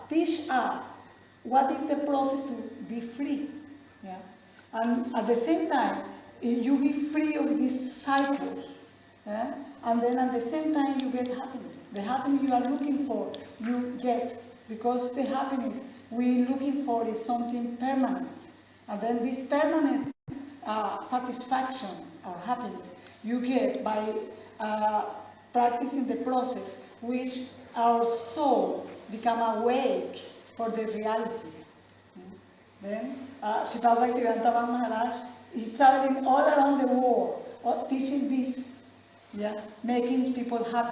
teach us what is the process to be free. Yeah? And at the same time, you be free of this cycle. Yeah? And then at the same time, you get happiness. The happiness you are looking for, you get. Because the happiness we're looking for is something permanent. And then this permanent satisfaction or happiness you get by practicing the process, which our soul become awake for the reality. Then Sripad Bhaktivedanta Maharaj is traveling all around the world, teaching this, yeah, making people happy.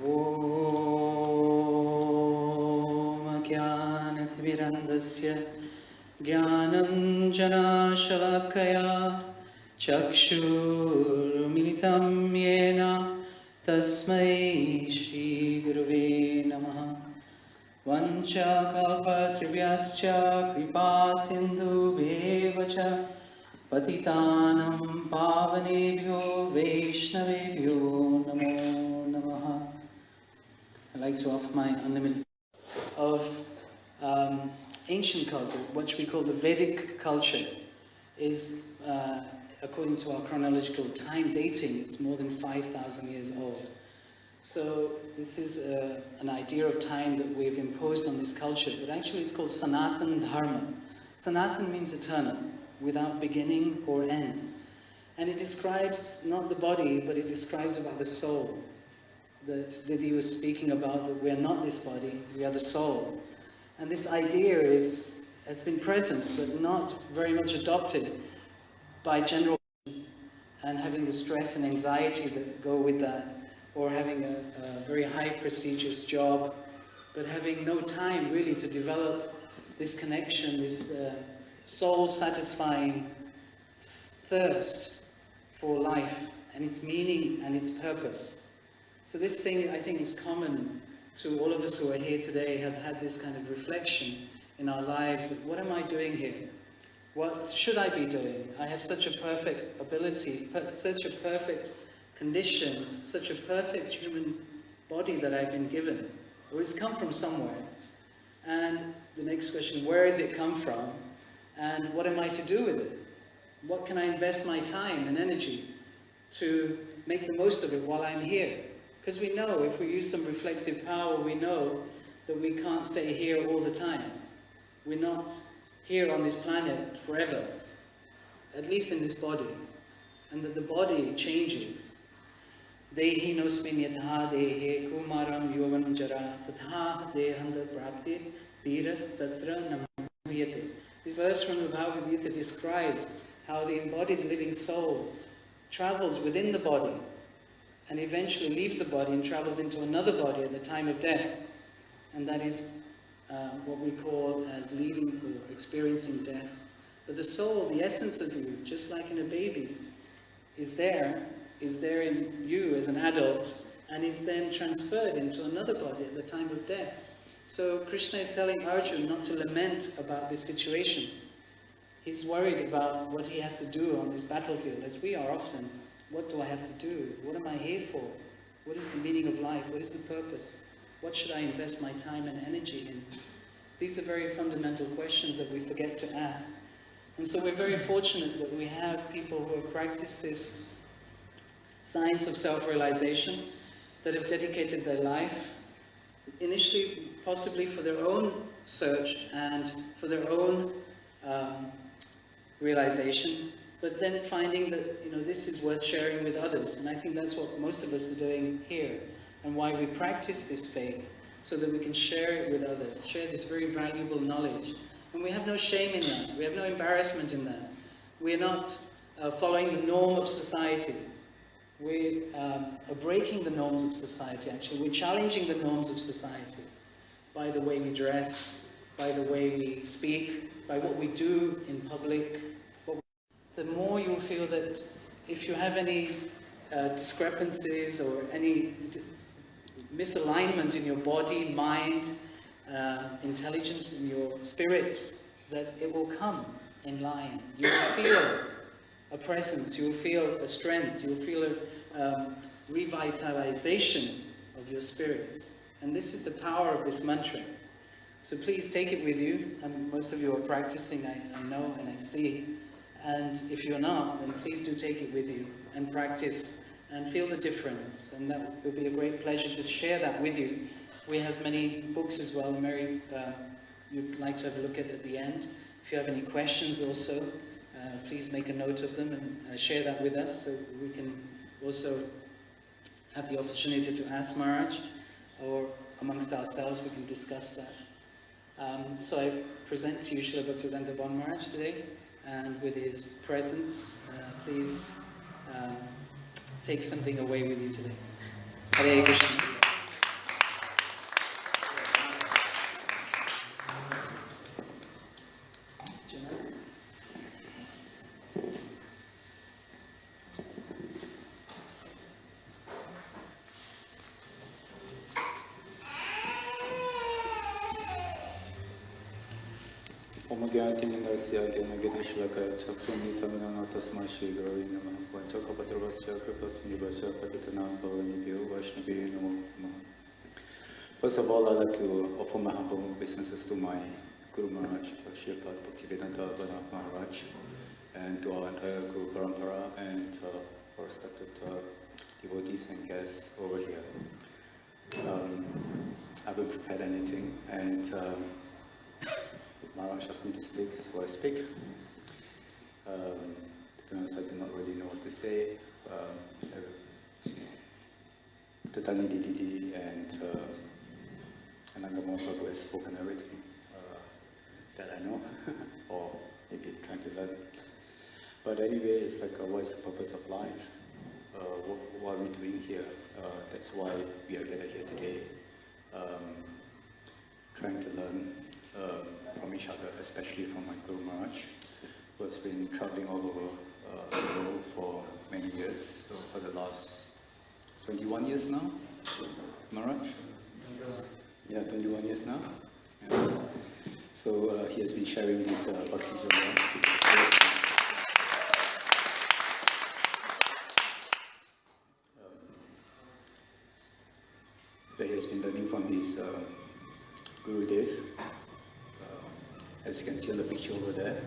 Om Jnanatimirandasya Jnanam Janashalakaya Chakshurmilitam Yena Tasmai Shri Gurave Namaha Vanchakalpatribhyascha Kripa Sindhubhevacha Patitanam Pavanebhyo Vaishnavebhyo Namo Namaha. I'd like to offer my unlimited of ancient culture, what we call the Vedic culture, is according to our chronological time dating, it's more than 5,000 years old. So this is an idea of time that we've imposed on this culture, but actually it's called Sanatan Dharma. Sanatan means eternal, without beginning or end. And it describes not the body, but it describes about the soul. That Didi was speaking about, that we are not this body, we are the soul. And this idea has been present, but not very much adopted by general and having the stress and anxiety that go with that, or having a very high prestigious job, but having no time really to develop this connection, this soul-satisfying thirst for life and its meaning and its purpose. So this thing, I think, is common to all of us who are here today, have had this kind of reflection in our lives of what am I doing here? What should I be doing? I have such a perfect ability, such a perfect condition, such a perfect human body that I've been given. Well, it's come from somewhere. And the next question, where has it come from? And what am I to do with it? What can I invest my time and energy to make the most of it while I'm here? Because we know, if we use some reflective power, we know that we can't stay here all the time. We're not here on this planet forever, at least in this body. And that the body changes. Dehi nosmin yatha dehe kumaram yovan jara tatha dehanda prapti dhiras tatra namyate. This verse from the Bhagavad Gita describes how the embodied living soul travels within the body and eventually leaves the body and travels into another body at the time of death. And that is what we call as leaving or experiencing death. But the soul, the essence of you, just like in a baby, is there in you as an adult, and is then transferred into another body at the time of death. So Krishna is telling Arjuna not to lament about this situation. He's worried about what he has to do on this battlefield, as we are often. What do I have to do? What am I here for? What is the meaning of life? What is the purpose? What should I invest my time and energy in? These are very fundamental questions that we forget to ask. And so we're very fortunate that we have people who have practiced this science of self-realization, that have dedicated their life, initially possibly for their own search and for their own realization, but then finding that, this is worth sharing with others. And I think that's what most of us are doing here, and why we practice this faith, so that we can share it with others, share this very valuable knowledge. And we have no shame in that, we have no embarrassment in that. We are not following the norm of society. We are breaking the norms of society, actually. We're challenging the norms of society by the way we dress, by the way we speak, by what we do in public. The more you'll feel that if you have any discrepancies or any misalignment in your body, mind, intelligence, in your spirit, that it will come in line. You will feel a presence, you will feel a strength, you will feel revitalization of your spirit. And this is the power of this mantra. So please take it with you. Most of you are practicing, I know and I see. And if you're not, then please do take it with you and practice and feel the difference. And that will be a great pleasure to share that with you. We have many books as well. Mary, you'd like to have a look at the end. If you have any questions also, please make a note of them and share that with us so we can also have the opportunity to ask Maharaj, or amongst ourselves we can discuss that. So I present to you Srila Bhaktivedanta Bon Maharaj today, and with his presence, please take something away with you today. Hare Krishna. First of all, I'd like to offer my humble obeisances to my Guru Maharaj, Srila Bhaktivedanta Bon Maharaj, and to our entire Guru Parampara and our respected devotees and guests over here. I haven't prepared anything, and Maharaj asked me to speak, so I speak. To be honest, I do not really know what to say. Tatani Didi and Anangamon Prabhu has spoken everything that I know, or maybe trying to learn. But anyway, it's like, what is the purpose of life? What are we doing here? That's why we are gathered here today, trying to learn from each other, especially from my Guru Maharaj, who has been traveling all over the world for many years, so for the last 21 years now, Maharaj? Yeah, 21 years now. Yeah. So he has been sharing this Bhakti Yoga. That he has been learning from his Gurudev, as you can see on the picture over there.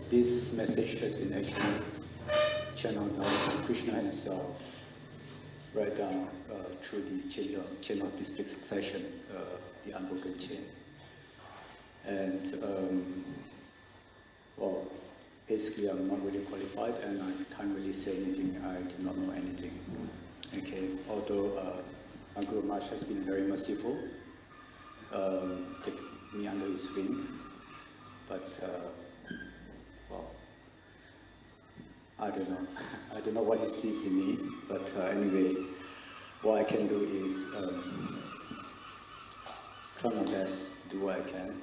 This message has been actually channeled down from Krishna himself, right down through the chain of district succession, the unbroken chain. And, well, basically I'm not really qualified and I can't really say anything, I do not know anything. Okay, although my Guru Maharaj has been very merciful, taking me under his wing, but, well, I don't know. I don't know what he sees in me, but anyway, what I can do is try my best to do what I can,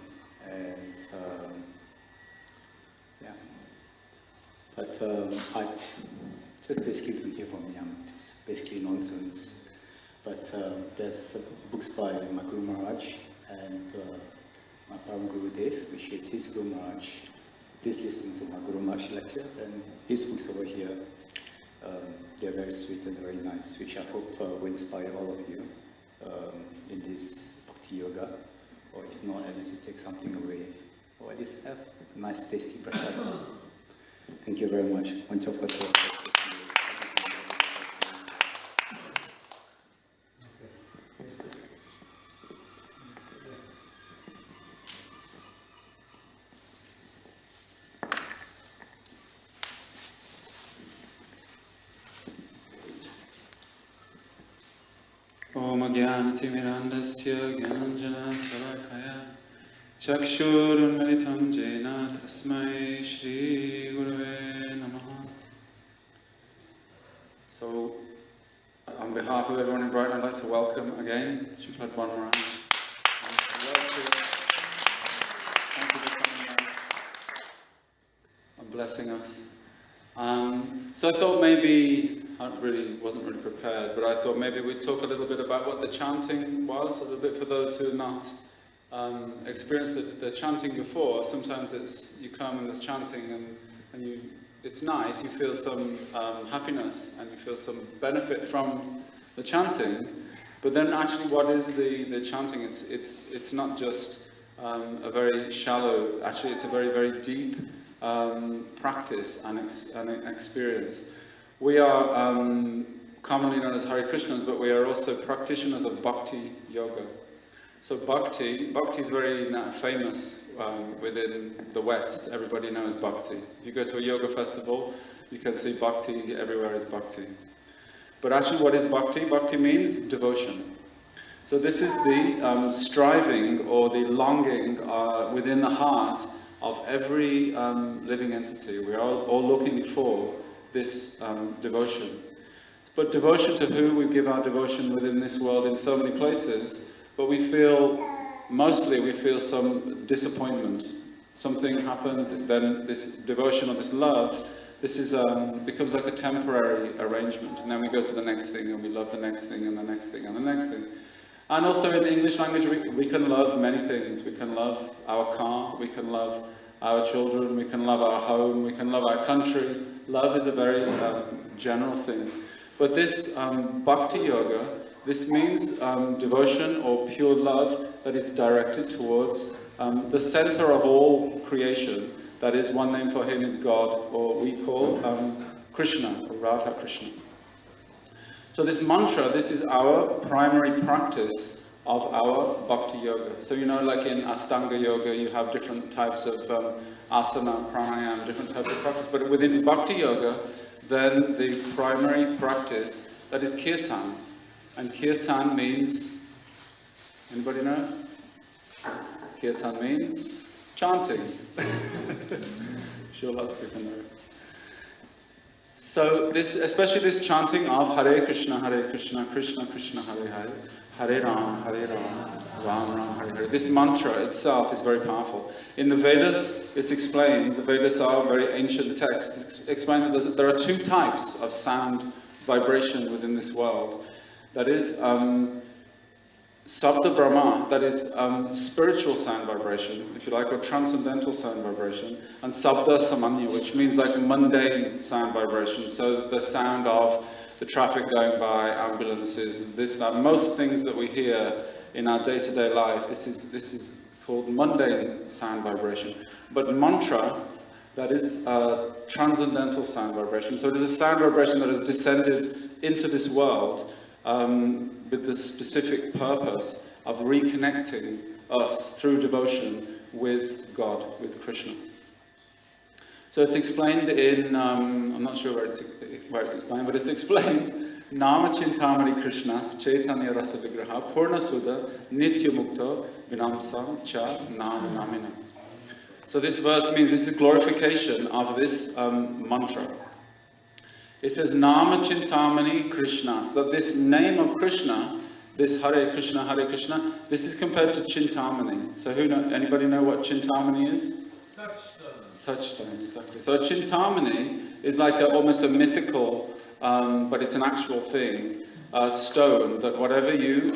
and yeah. But I just basically don't hear from me. I'm just basically nonsense. But there's books by my Guru Maharaj and my Param Guru Dev, which is his Guru Maharaj. Please listen to my Guru Maharaj lecture, and his books over here. They're very sweet and very nice, which I hope will inspire all of you in this Bhakti Yoga, or if not, at least you take something away, or at least have a nice tasty prasad. Thank you very much. Om Gyanatimidandasya Gyananjana Salakaya Chakshurunmilitam Jena Tasmai Shri Gurave Namaha. So, on behalf of everyone in Brighton, I'd like to welcome again Srila Bon Maharaj. Thank you for coming back and blessing us. So I thought maybe, I wasn't really prepared, but I thought maybe we'd talk a little bit about what the chanting was, a little bit for those who have not experienced the chanting before. Sometimes it's, you come and there's chanting and it's nice, you feel some happiness and you feel some benefit from the chanting, but then actually what is the chanting? It's not just a very shallow, actually it's a very, very deep practice and experience. We are commonly known as Hare Krishnas, but we are also practitioners of Bhakti Yoga. So Bhakti is very famous within the West. Everybody knows Bhakti. If you go to a yoga festival, you can see Bhakti, everywhere is Bhakti. But actually what is Bhakti? Bhakti means devotion. So this is the striving or the longing within the heart of every living entity. We are all looking for this devotion. But devotion to who? We give our devotion within this world in so many places, but mostly we feel some disappointment. Something happens, then this devotion or this love, this is becomes like a temporary arrangement. And then we go to the next thing, and we love the next thing, and the next thing, and the next thing. And also in the English language, we can love many things. We can love our car, we can love our children, we can love our home, we can love our country. Love is a very general thing. But this Bhakti Yoga, this means devotion or pure love that is directed towards the center of all creation. That is, one name for him is God, or we call Krishna, or Radha Krishna. So this mantra, this is our primary practice of our Bhakti Yoga. So you know, like in Astanga Yoga, you have different types of asana, pranayama, different types of practice. But within Bhakti Yoga, then the primary practice, that is kirtan. And kirtan means, anybody know? Kirtan means chanting. Sure, lots of people know. So especially this chanting of Hare Krishna, Krishna Krishna, Hare Hare, Hare Ram, Ram Ram, Hare Hare. This mantra itself is very powerful. In the Vedas, it's explained, the Vedas are very ancient texts, it's explained that there are two types of sound vibration within this world. That is Sabda Brahma, that is spiritual sound vibration, if you like, or transcendental sound vibration, and Sabda Samanya, which means like mundane sound vibration, so the sound of the traffic going by, ambulances, this, that, most things that we hear in our day-to-day life, this is called mundane sound vibration. But mantra, that is transcendental sound vibration, so it is a sound vibration that has descended into this world with the specific purpose of reconnecting us through devotion with God, with Krishna. So it's explained in, I'm not sure where it's explained, but it's explained, Nama Chintamani Krishnas Chaitanya Rasa Vigraha Purna Sudha Nitya Mukta Vinamsam Cha Nama Namina. So this verse means this is glorification of this mantra. It says Nama Chintamani Krishna. So that this name of Krishna, this Hare Krishna, this is compared to Chintamani. So anybody know what Chintamani is? Touchstone, exactly. So Chintamani is like almost a mythical, but it's an actual thing, stone that whatever you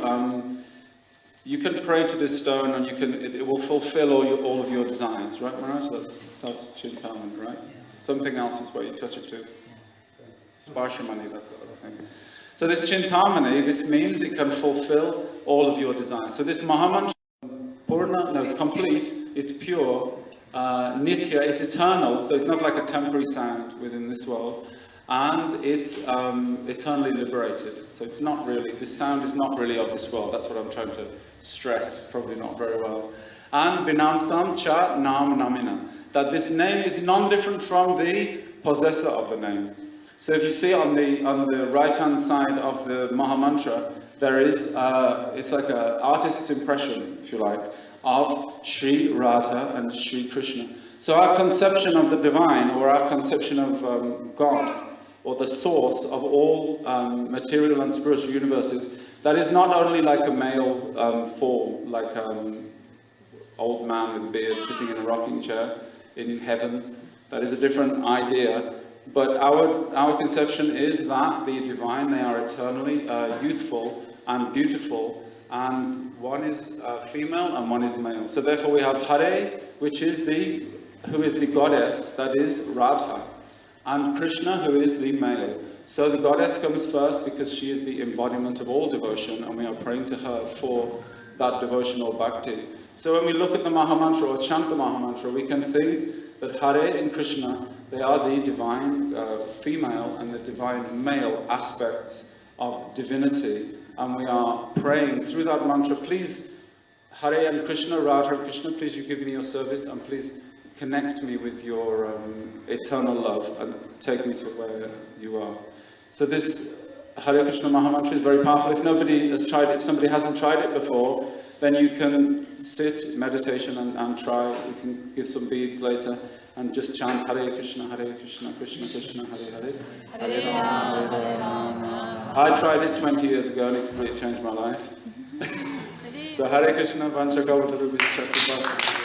can pray to this stone and it will fulfill all of your desires, right, Maharaj? That's Chintamani, right? Something else is what you touch it to. Sparshamani, that's the other thing. So this Chintamani, this means it can fulfill all of your desires. So this Mahamantra, Purna, no, it's complete, it's pure, Nitya is eternal, so it's not like a temporary sound within this world, and it's eternally liberated. So it's not really, this sound is not really of this world, that's what I'm trying to stress, probably not very well. And Vinamsam Cha Nam Namina, that this name is non-different from the possessor of the name. So if you see on the right-hand side of the Mahamantra, there is, it's like an artist's impression, if you like, of Sri Radha and Sri Krishna. So our conception of the divine, or our conception of God, or the source of all material and spiritual universes, that is not only like a male form, like old man with beard sitting in a rocking chair in heaven. That is a different idea. But our conception is that the divine, they are eternally youthful and beautiful, and one is female and one is male. So therefore we have Hare, who is the goddess, that is Radha. and Krishna, who is the male. So the goddess comes first because she is the embodiment of all devotion, and we are praying to her for that devotional bhakti. So when we look at the Mahamantra or chant the Mahamantra, we can think that Hare and Krishna, they are the divine female and the divine male aspects of divinity. And we are praying through that mantra, please, Hare and Krishna, Radha and Krishna, please you give me your service and please connect me with your eternal love and take me to where you are. So this Hare Krishna Mahamantra is very powerful. If nobody has tried it, if somebody hasn't tried it before, then you can sit, meditation and try. You can give some beads later and just chant Hare Krishna, Krishna Krishna, Hare Hare. Hare Rama, Hare Rama. I tried it 20 years ago and it really changed my life. So Hare Krishna, Vancha Gavatara Vishakupasa.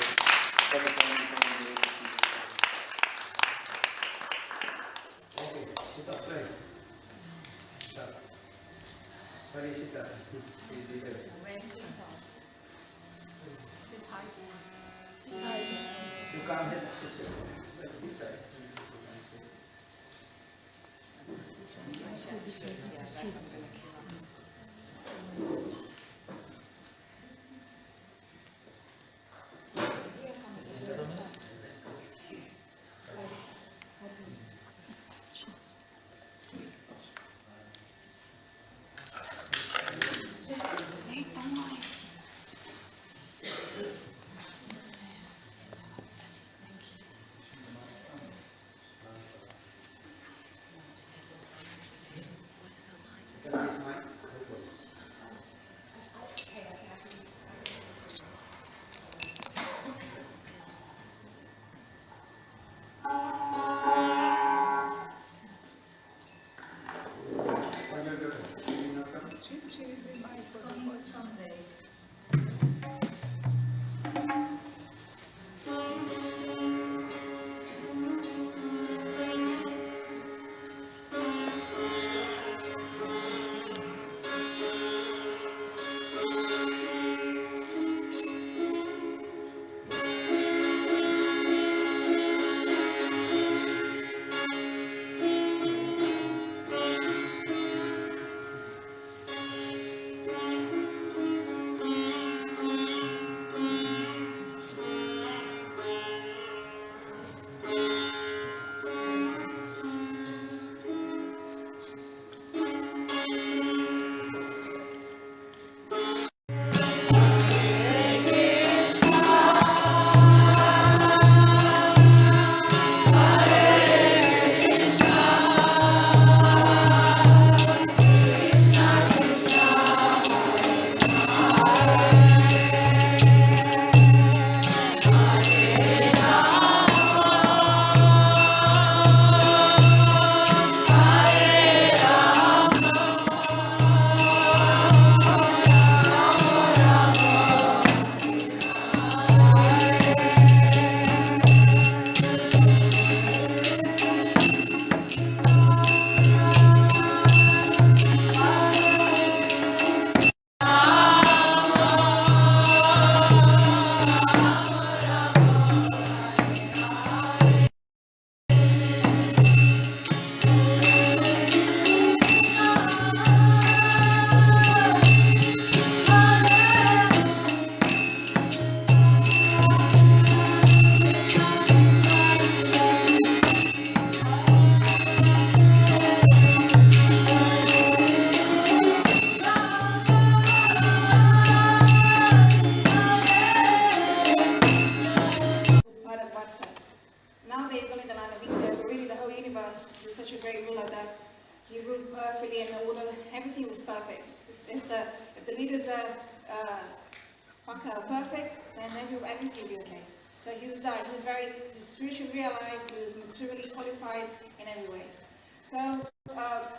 Nowadays, only the land of India, but really the whole universe was such a great ruler that he ruled perfectly and everything was perfect. If the leaders are perfect, then everything will be okay. So he was that. He was spiritually realized, he was materially qualified in every way. So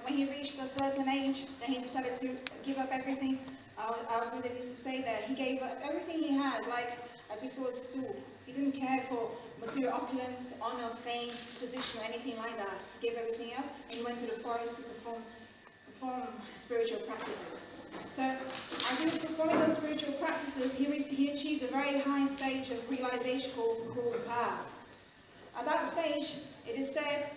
when he reached a certain age, then he decided to give up everything. Our Buddha used to say that he gave up everything he had, like as if it was stool. He didn't care for material opulence, honor, fame, position, or anything like that. He gave everything up and he went to the forest to perform spiritual practices. So as he was performing those spiritual practices, he achieved a very high stage of realization called Bhav. At that stage, it is said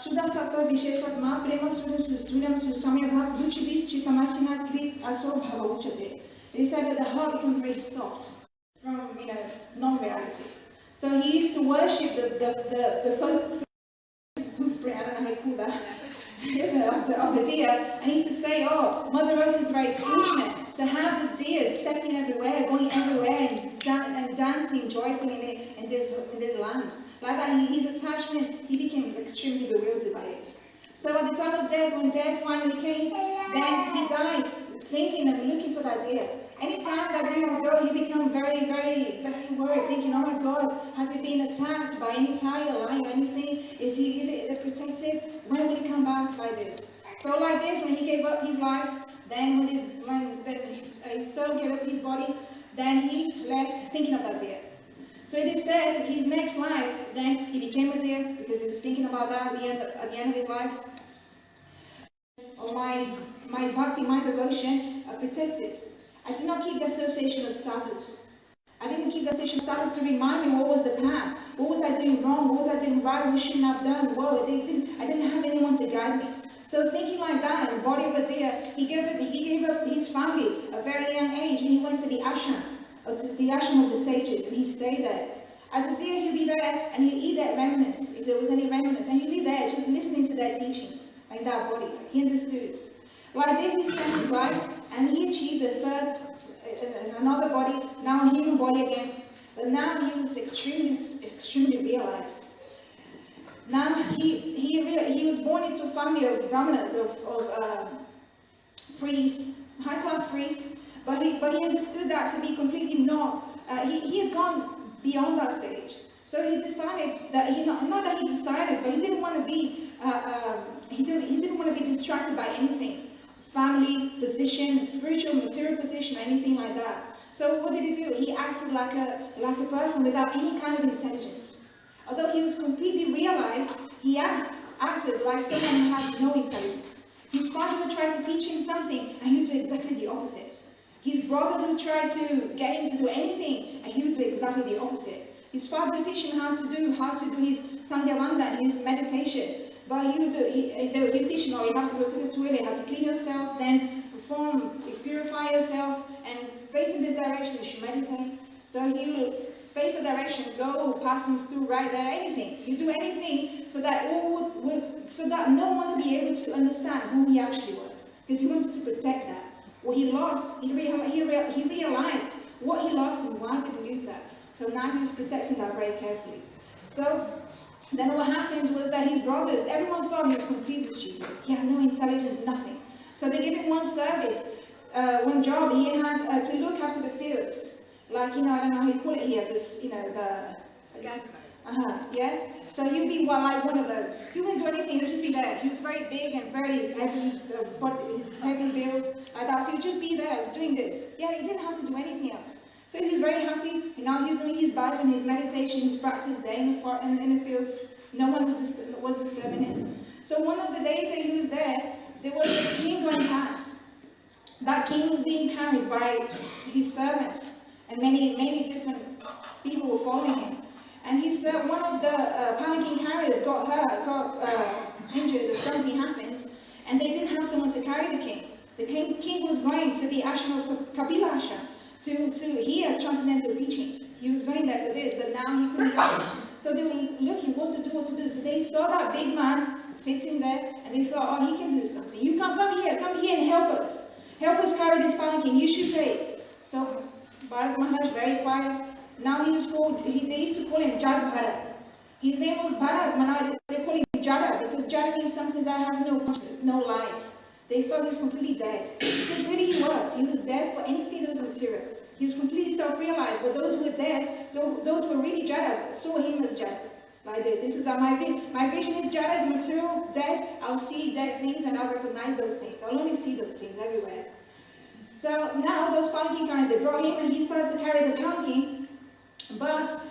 Sudah satu विशेषात्मा Prem student samaya bhav ruchidis chitamashina krit aso bhava uchate. They said that the heart becomes very soft from non-reality. So he used to worship the photo. I don't know how you call that. of the deer, and he used to say, oh, Mother Earth is very fortunate to have the deer stepping everywhere, going everywhere, and dancing joyfully in this land. Like that, his attachment, he became extremely bewildered by it. So at the time of death, when death finally came, then he died thinking and looking for that deer. Anytime that deer would go, he became very, very, very worried, thinking, oh my God, has he been attacked by any tiger, lion, or anything? Is it protected? When will he come back like this? So like this, when he gave up his life, then when his soul gave up his body, then he left thinking of that deer. So it says his next life, then he became a deer because he was thinking about that at the end of his life. My bhakti, my devotion are protected. I did not keep the association of sadhus. I didn't keep the association of sadhus to remind me what was the path. What was I doing wrong? What was I doing right? What shouldn't I have done? Whoa, I didn't have anyone to guide me. So thinking like that, in the body of a deer, he gave up his family at a very young age, and he went to the ashram of the sages, and he stayed there. As a deer, he'd be there, and he'd eat their remnants, if there was any remnants, and he'd be there just listening to their teachings, like that body. He understood. Like this, he spent his life, and he achieved another body, now a human body again, but now he was extremely realized. Now he was born into a family of brahmanas, of priests, high-class priests, but he understood that to be completely not. He had gone beyond that stage. So he decided that not that he decided, but he didn't want to be he didn't want to be distracted by anything, family, position, spiritual, material position, anything like that. So what did he do? He acted like a person without any kind of intelligence. Although he was completely realized, he acted like someone who had no intelligence. His father would try to teach him something, and he would do exactly the opposite. His brothers would try to get him to do anything, and he would do exactly the opposite. His father would teach him how to do his Sandhyavanda, his meditation. But they would teach him, you have to go to the toilet, you have to clean yourself, then purify yourself, and facing this direction, you should meditate. So he would face the direction, go past some stool right there, anything. You do anything so that no one would be able to understand who he actually was, because he wanted to protect that. What he lost, he realized what he lost and why did he lose that. So now he was protecting that very carefully. So then what happened was that his brothers, everyone thought he was completely stupid. He had no intelligence, nothing. So they gave him one service, one job. He had to look after the fields. Like, I don't know how you call it here, this, yeah? So he'd be like one of those. He wouldn't do anything, he'd just be there. He was very big and very heavy, his heavy build, like that. So he'd just be there doing this. Yeah, he didn't have to do anything else. So he was very happy. Now he's doing his bhajan, his meditation, his practice there in the fields. No one was disturbing him. So one of the days that he was there was a king going past. That king was being carried by his servants, and many different people were following him. And one of the palanquin carriers got injured or something happened, and they didn't have someone to carry the king. The king was going to the ashram of Kapila Ashram to hear transcendental teachings. He was going there for this, but now he couldn't go. So they were looking what to do. So they saw that big man sitting there, and they thought, oh, he can do something. You come here and help us. Help us carry this palanquin, you should take. So Bharat Maharaj, very quiet. Now he was called, they used to call him Jad Bharat. His name was Bharat, now they call him Jada, because Jada means something that has no consciousness, no life. They thought he was completely dead. Because really he was. He was dead for anything that was material. He was completely self-realized, but those who were dead, those who were really Jada, saw him as Jada. Like this. This is my vision is Jada is material, dead. I'll see dead things and I'll recognize those things. I'll only see those things everywhere. So now those palanquin carriers, they brought him and he started to carry the palanquin, but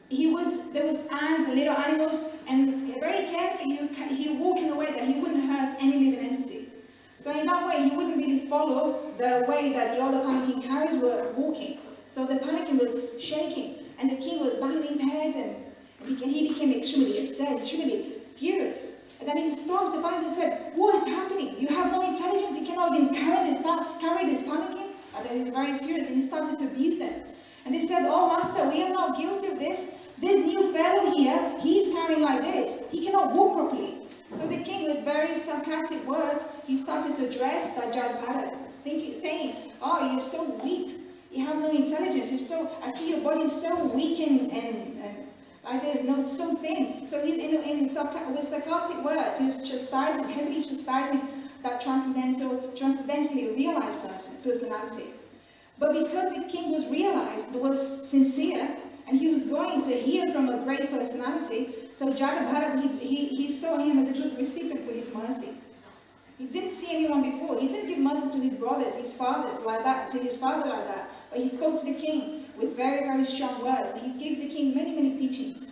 there was ants and little animals, and very carefully he would walk in a way that he wouldn't hurt any living entity. So in that way he wouldn't really follow the way that the other palanquin carriers were walking. So the palanquin was shaking, and the king was banging his head, and he became extremely upset, extremely furious. And then he stopped the panic and said, what is happening? You have no intelligence, you cannot even carry this panicking. And then he's very furious and he started to abuse them. And they said, oh master, we are not guilty of this. This new fellow here, he's carrying like this. He cannot walk properly. So the king, with very sarcastic words, he started to address that Jagabhata, saying, oh, you're so weak. You have no intelligence. I see your body is so weak and like there's no so thin. So he's with sarcastic words, he's heavily chastising that transcendentally realized personality. But because the king was sincere, and he was going to hear from a great personality, so Jagabhata, he saw him as a good recipient for his mercy. He didn't see anyone before. He didn't give mercy to his brothers, his fathers like that, to his father like that. But he spoke to the king with very, very strong words. He gave the king many, many teachings.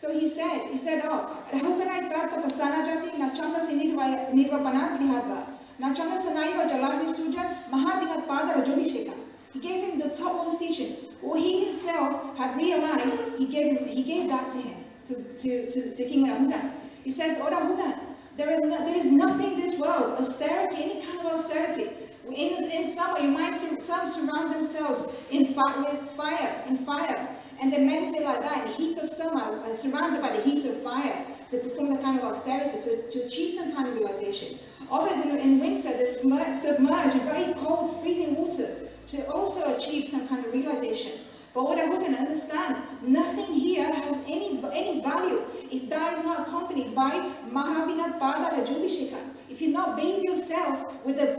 So he said, oh, Rahukanai Tata Pasana Jati, Nachanga Sinirva Panat Lihadva, Nachanga Sanaiva Jaladi Suja, Mahabinat Pada Rajobhisheka. He gave him the topmost teaching. What he himself had realized, he gave that to him, to King Rahukan. He says, oh Rahukan, there is nothing in this world, austerity, any kind of austerity. In summer, you might some surround themselves with fire, and they meditate like that in the heat of summer, surrounded by the heat of fire, to perform the kind of austerity, to achieve some kind of realization. Others in winter, they submerge in very cold, freezing waters to also achieve some kind of realization. But what I can understand, nothing here has any value if that is not accompanied by Mahabinat Pada Rajobhisheka. If you not bathe yourself with the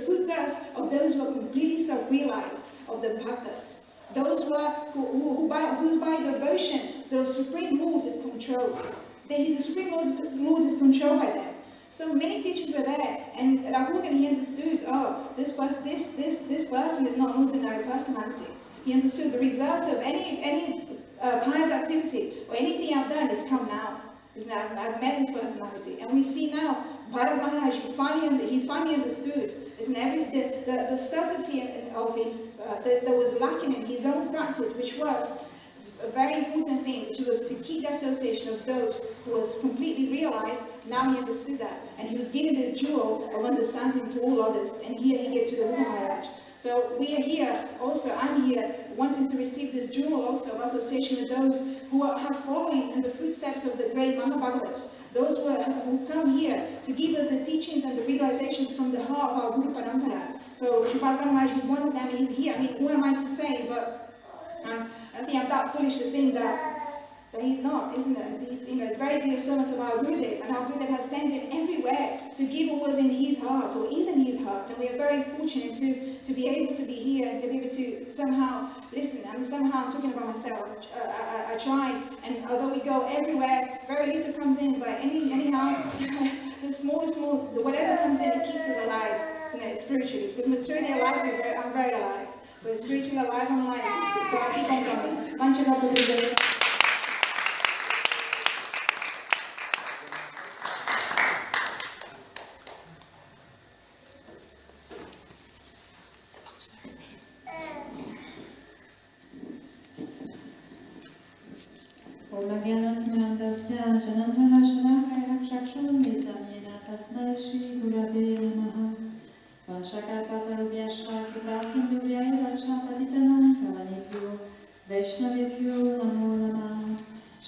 food dust of those who are completely self-realized, of the bhaktas, those whose by devotion the Supreme Lord is controlled. The Supreme Lord is controlled by them. So many teachings were there, and Rahukan, he understood, oh, this person is not an ordinary personality. He understood the result of any pious activity or anything I've done has come now. I've met his personality, and we see now Bharat Maharaj, he finally understood. The subtlety of his that was lacking in his own practice, which was a very important thing, which was to keep the association of those who was completely realized. Now he understood that, and he was giving this jewel of understanding to all others, and here he gave to the Maharaj. So we are here also, I'm here, wanting to receive this jewel also of association with those who are following in the footsteps of the great Mahabhagatas, those who come here to give us the teachings and the realizations from the heart of our Guru Parampara. So Sripad Maharaj is one of them, he's here. I mean, who am I to say, but I think I'm that foolish to think that he's not, isn't it? He's, it's very dear servant of our Gurudev, and our Gurudev has sent him everywhere to give what was in his heart, or is in his heart, and we are very fortunate to be able to be here and to be able to somehow listen. And somehow I'm talking about myself. I try, and although we go everywhere, very little comes in, but anyhow, the small, whatever comes in, it keeps us alive, isn't it, spiritually. Because materially alive, I'm very alive. But spiritually alive, I'm alive. So I keep on going. Panchakappa.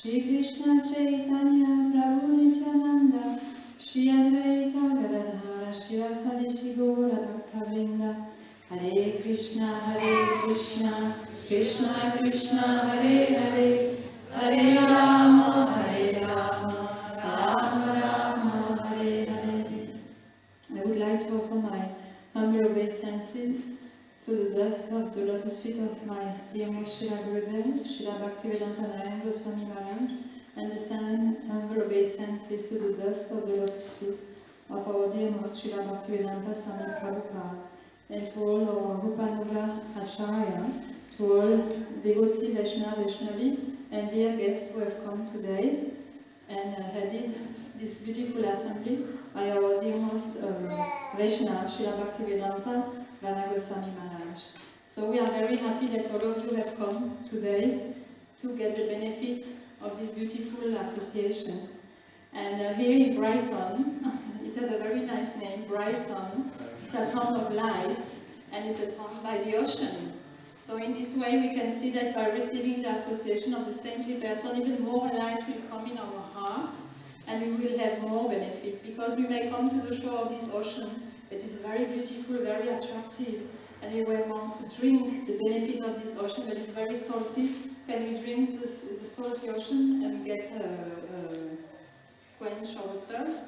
Shri Krishna Chaitanya Prabhu Nityananda Shri Advaita Gadadhara Shivasadi Shri Gaura Bhaktavrinda Hare Krishna Krishna Krishna Hare Hare Hare Rama Rama Rama Hare Hare. I would like to offer my humble obeisances to the dust of the lotus feet of my dear most Srila Gurudev, Srila Bhaktivedanta Narayana Goswami Maharaj, and the same humble obeisances to the dust of the lotus feet of our dear most Srila Bhaktivedanta Swami Prabhupada, and to all our Rupanuga Acharya, to all devotee Vaishnava Vaishnavi, and dear guests who have come today and headed this beautiful assembly by our dear most Vaishnava, Srila Bhaktivedanta Vana Goswami Maharaj. So we are very happy that all of you have come today to get the benefit of this beautiful association. And here in Brighton, it has a very nice name, Brighton. It's a town of light, and it's a town by the ocean. So in this way we can see that by receiving the association of the saintly person, even more light will come in our heart, and we will have more benefit, because we may come to the shore of this ocean that is very beautiful, very attractive, and we will want to drink the benefit of this ocean, but it's very salty. Can we drink the salty ocean and get quench our thirst?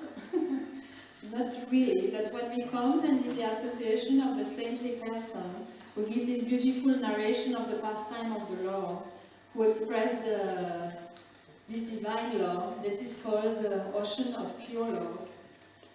Not really, but when we come and in the association of the saintly person, who give this beautiful narration of the pastime of the Lord, who expressed this divine love that is called the ocean of pure love.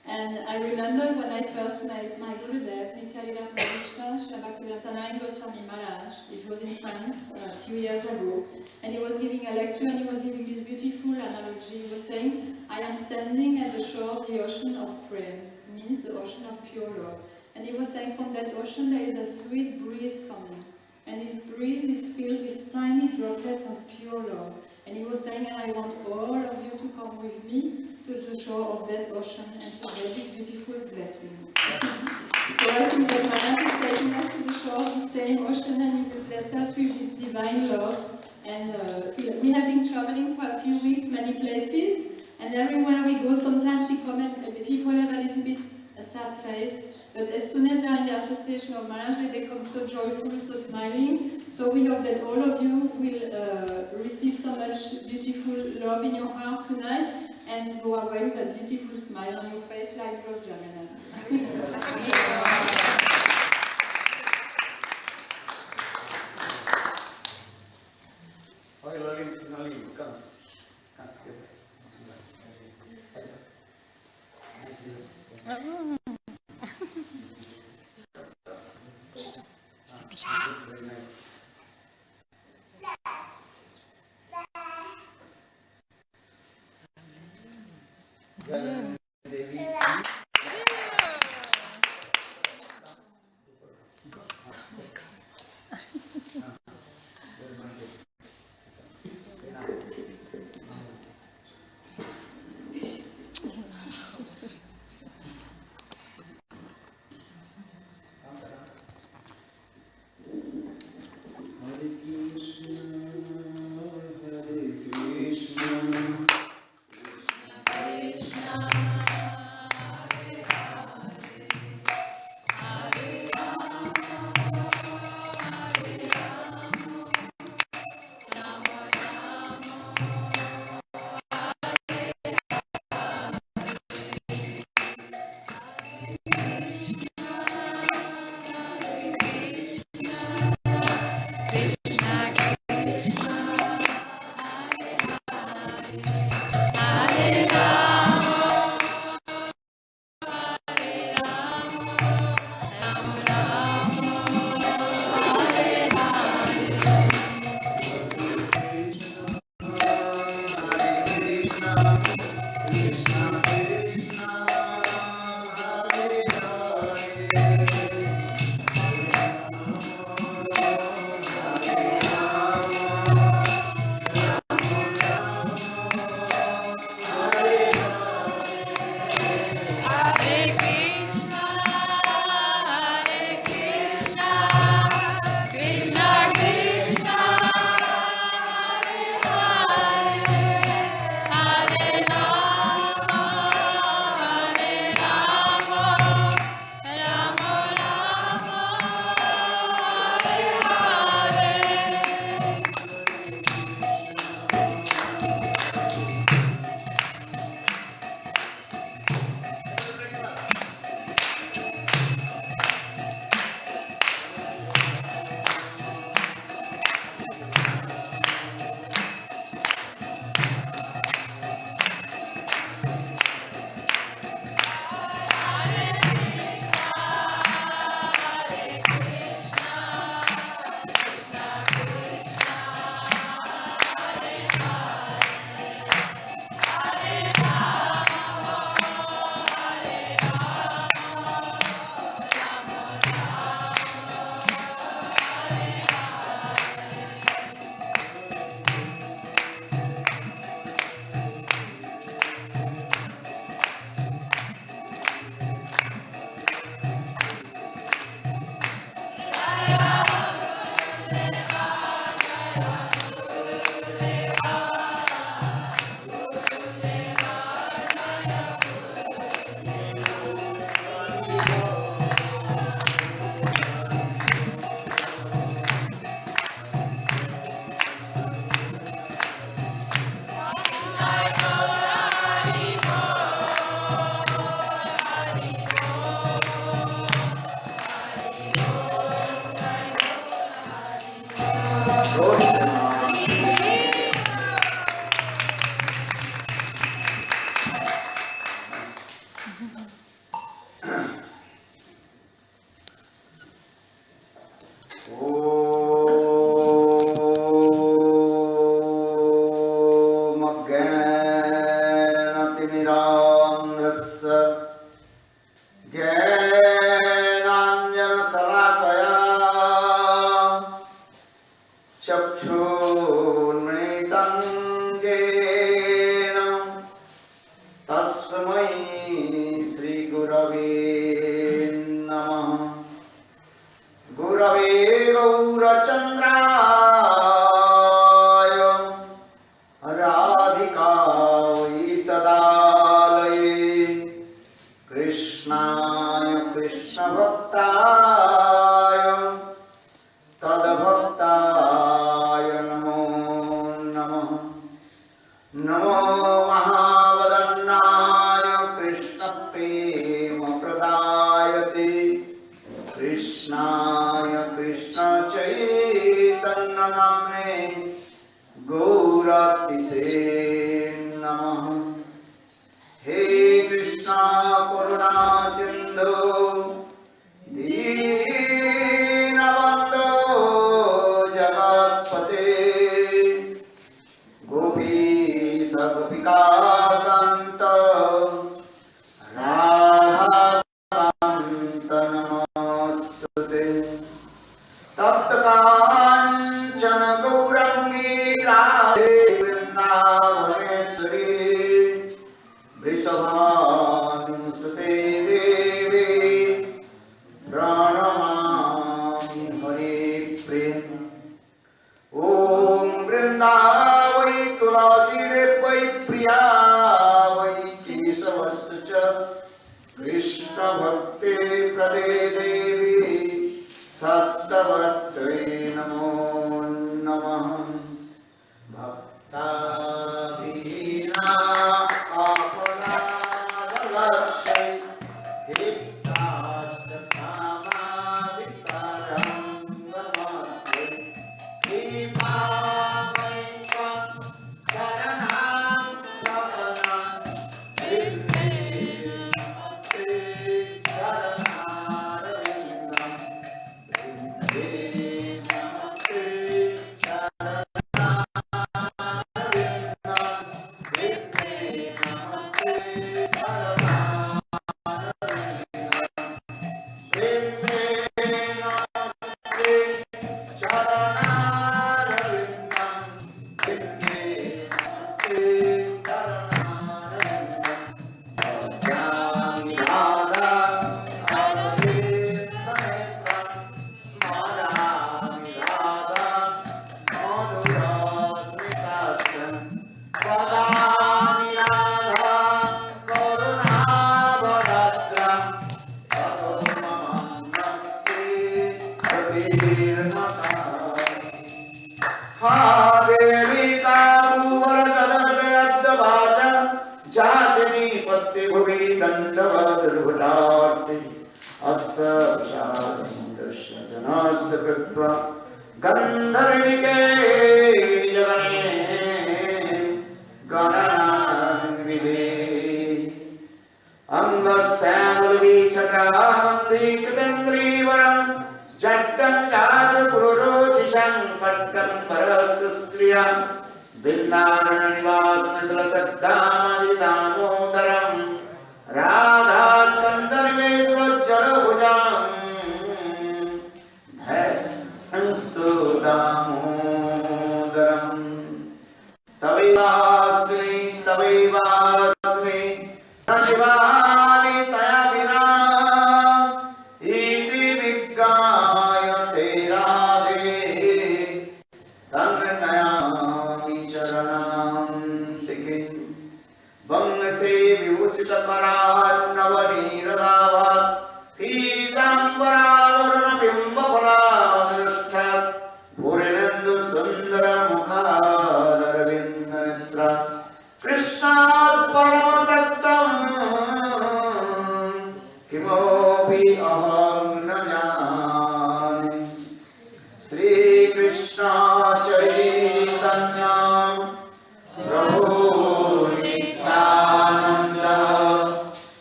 And I remember when I first met my Gurudev, Nityananda Prabhupada, Srila Bhaktivedanta Goswami Maharaj. It was in France a few years ago, and he was giving a lecture, and he was giving this beautiful analogy. He was saying, I am standing at the shore of the ocean of prayer, means the ocean of pure love. And he was saying from that ocean there is a sweet breeze coming, and this breeze is filled with tiny droplets of pure love. And he was saying, and I want all of you to come with me to the shore of that ocean and to get this beautiful blessing. So I think that Maharaj is taking us to the shore of the same ocean, and he will bless us with this divine love. And we have been traveling for a few weeks, many places, and everywhere we go, sometimes we come and the people have a little bit a sad face, but as soon as they are in the association of Maharaj, they become so joyful, so smiling. So we hope that all of you will receive so much beautiful love in your heart tonight and go away with a beautiful smile on your face like Lord Jagannath.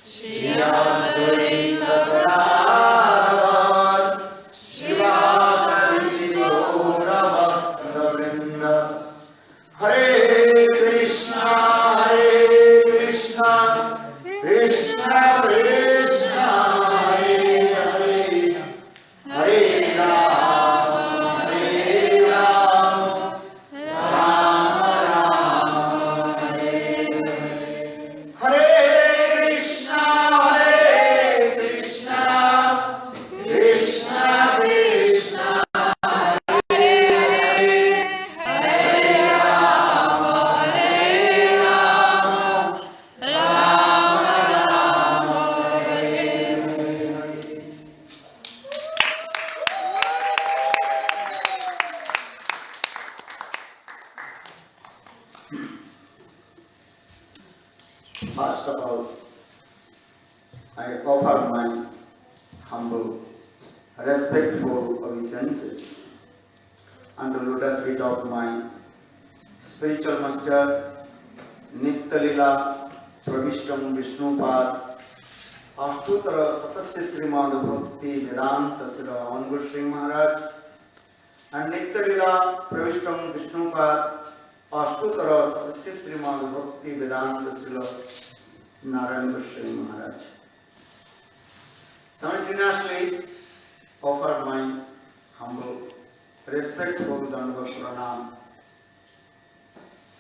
Shri I offer my humble, respectful obeisances under the lotus feet of my spiritual master, Nitya-lila Pravishtam Vishnupad, Ashtutara Satasya Srimad Bhakti Vedanta Sira Angur Sri Maharaj, and Nitya-lila Pravishtam Vishnupad, Ashtutara Satasya Srimad Bhakti Vedanta Sira Narayana Sri Maharaj. Simultaneously offer my humble, respectful Dandavat Pranam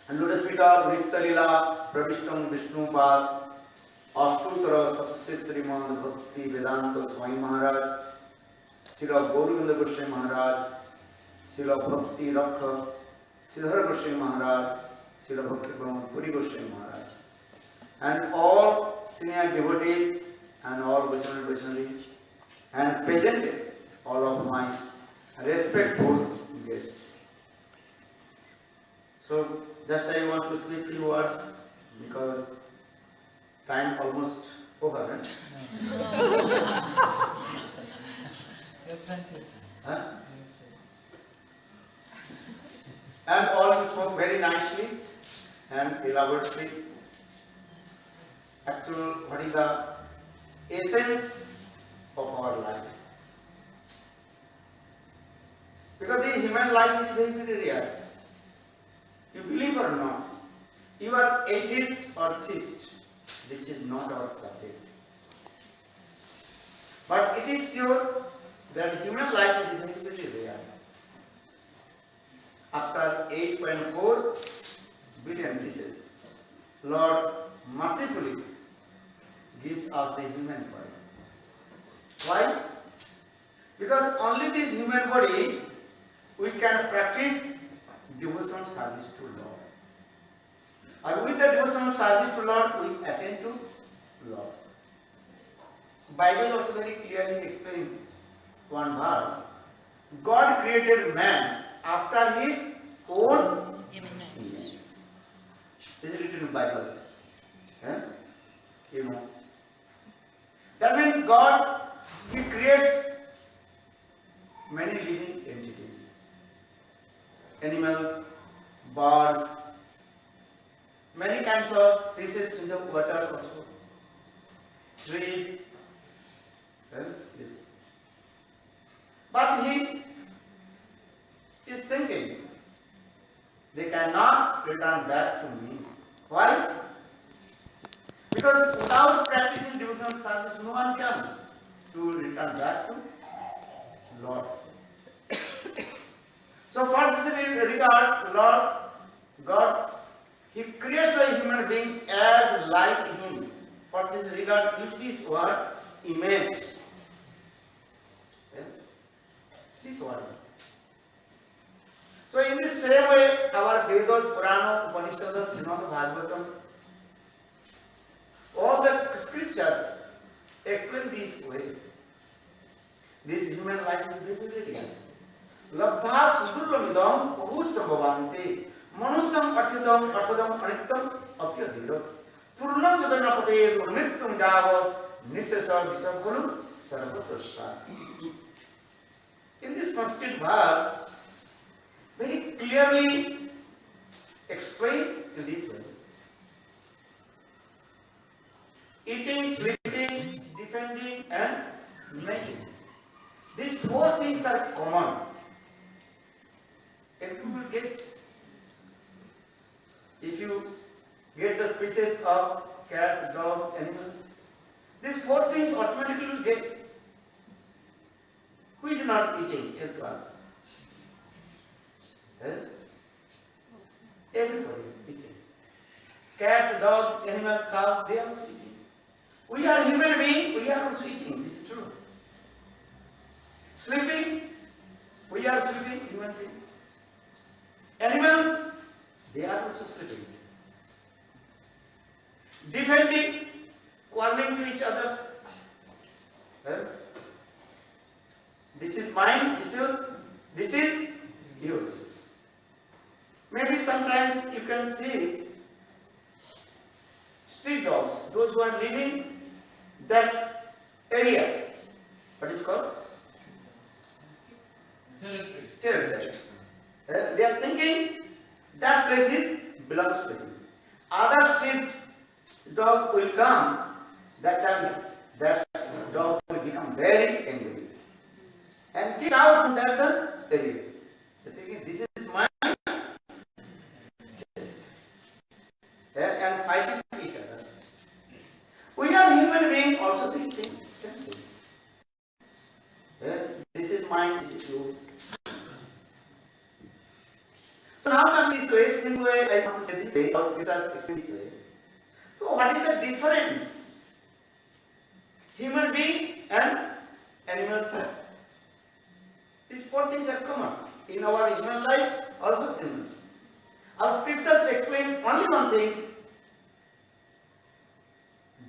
and lotus feet of Nitya-lila Pravishtam Vishnupad, Ashtutara Satasya Srimad Bhakti Vedanta Swami Maharaj, Srila Gauranga Goswami Maharaj, Srila Bhakti Rakha, Siddhar Goswami Maharaj, Srila Bhakti Brahmapuri Goswami Maharaj, and all senior devotees and all Vaishnavas and present all of my respectful guests. So just I want to speak few words because time almost over, right? Huh? And all spoke very nicely and elaborately. Actually, what is the essence of our life? Because the human life is very, very rare. You believe or not, you are atheist or theist, this is not our subject. But it is sure that human life is very, very rare. After 8.4 billion pieces, Lord mercifully gives us the human body. Why? Because only this human body we can practice devotional service to Lord. And with the devotional service to Lord, we attend to Lord. Bible also very clearly explains one verse. God created man after his own image. This is written in the Bible. You know. That means God, He creates many living entities. Animals, birds, many kinds of fishes in the water also. Trees. But He is thinking, they cannot return back to me. Why? Because without practicing devotional service, no one can to return back to Lord. So for this regard, Lord God, He creates the human being as like Him. For this regard, use this word, image. This word. So in the same way, our Vedas, Purana, Upanishads, Srimad Bhagavatam, all the scriptures explain this way. This human life is very, very real. Labdha sudurlamidam pahusam bhavante manusam arthidam arthadam anittam apyadhiram turnam jadanapate murmittum javat nisesa visabhulu sarvatrasya. In this Sanskrit verse, very clearly explained in this way. Eating, sleeping, defending and mating. These four things are common. If you get the species of cats, dogs, animals, these four things automatically will get. Who is not eating? Tell to us. Everybody is eating. Cats, dogs, animals, cows, they are also eating. We are human beings, we are also eating. This is true. Sleeping, we are sleeping, human beings. Animals, they are also sleeping. Defending, quarreling to each other. This is mine, this is yours. Maybe sometimes you can see street dogs, those who are living that area, what is called? Territory. They are thinking that place belongs to him. Other street dog will come, that time that dog will become very angry and get out from that area. They are thinking this is mine, and fighting each other. We are human beings also these things. This is mine, this is yours. So now come this way, simple way, I want to say this way, or scripture explain this way. So what is the difference? Human being and animals. These four things are common in our human life, also animal. Our scriptures explain only one thing.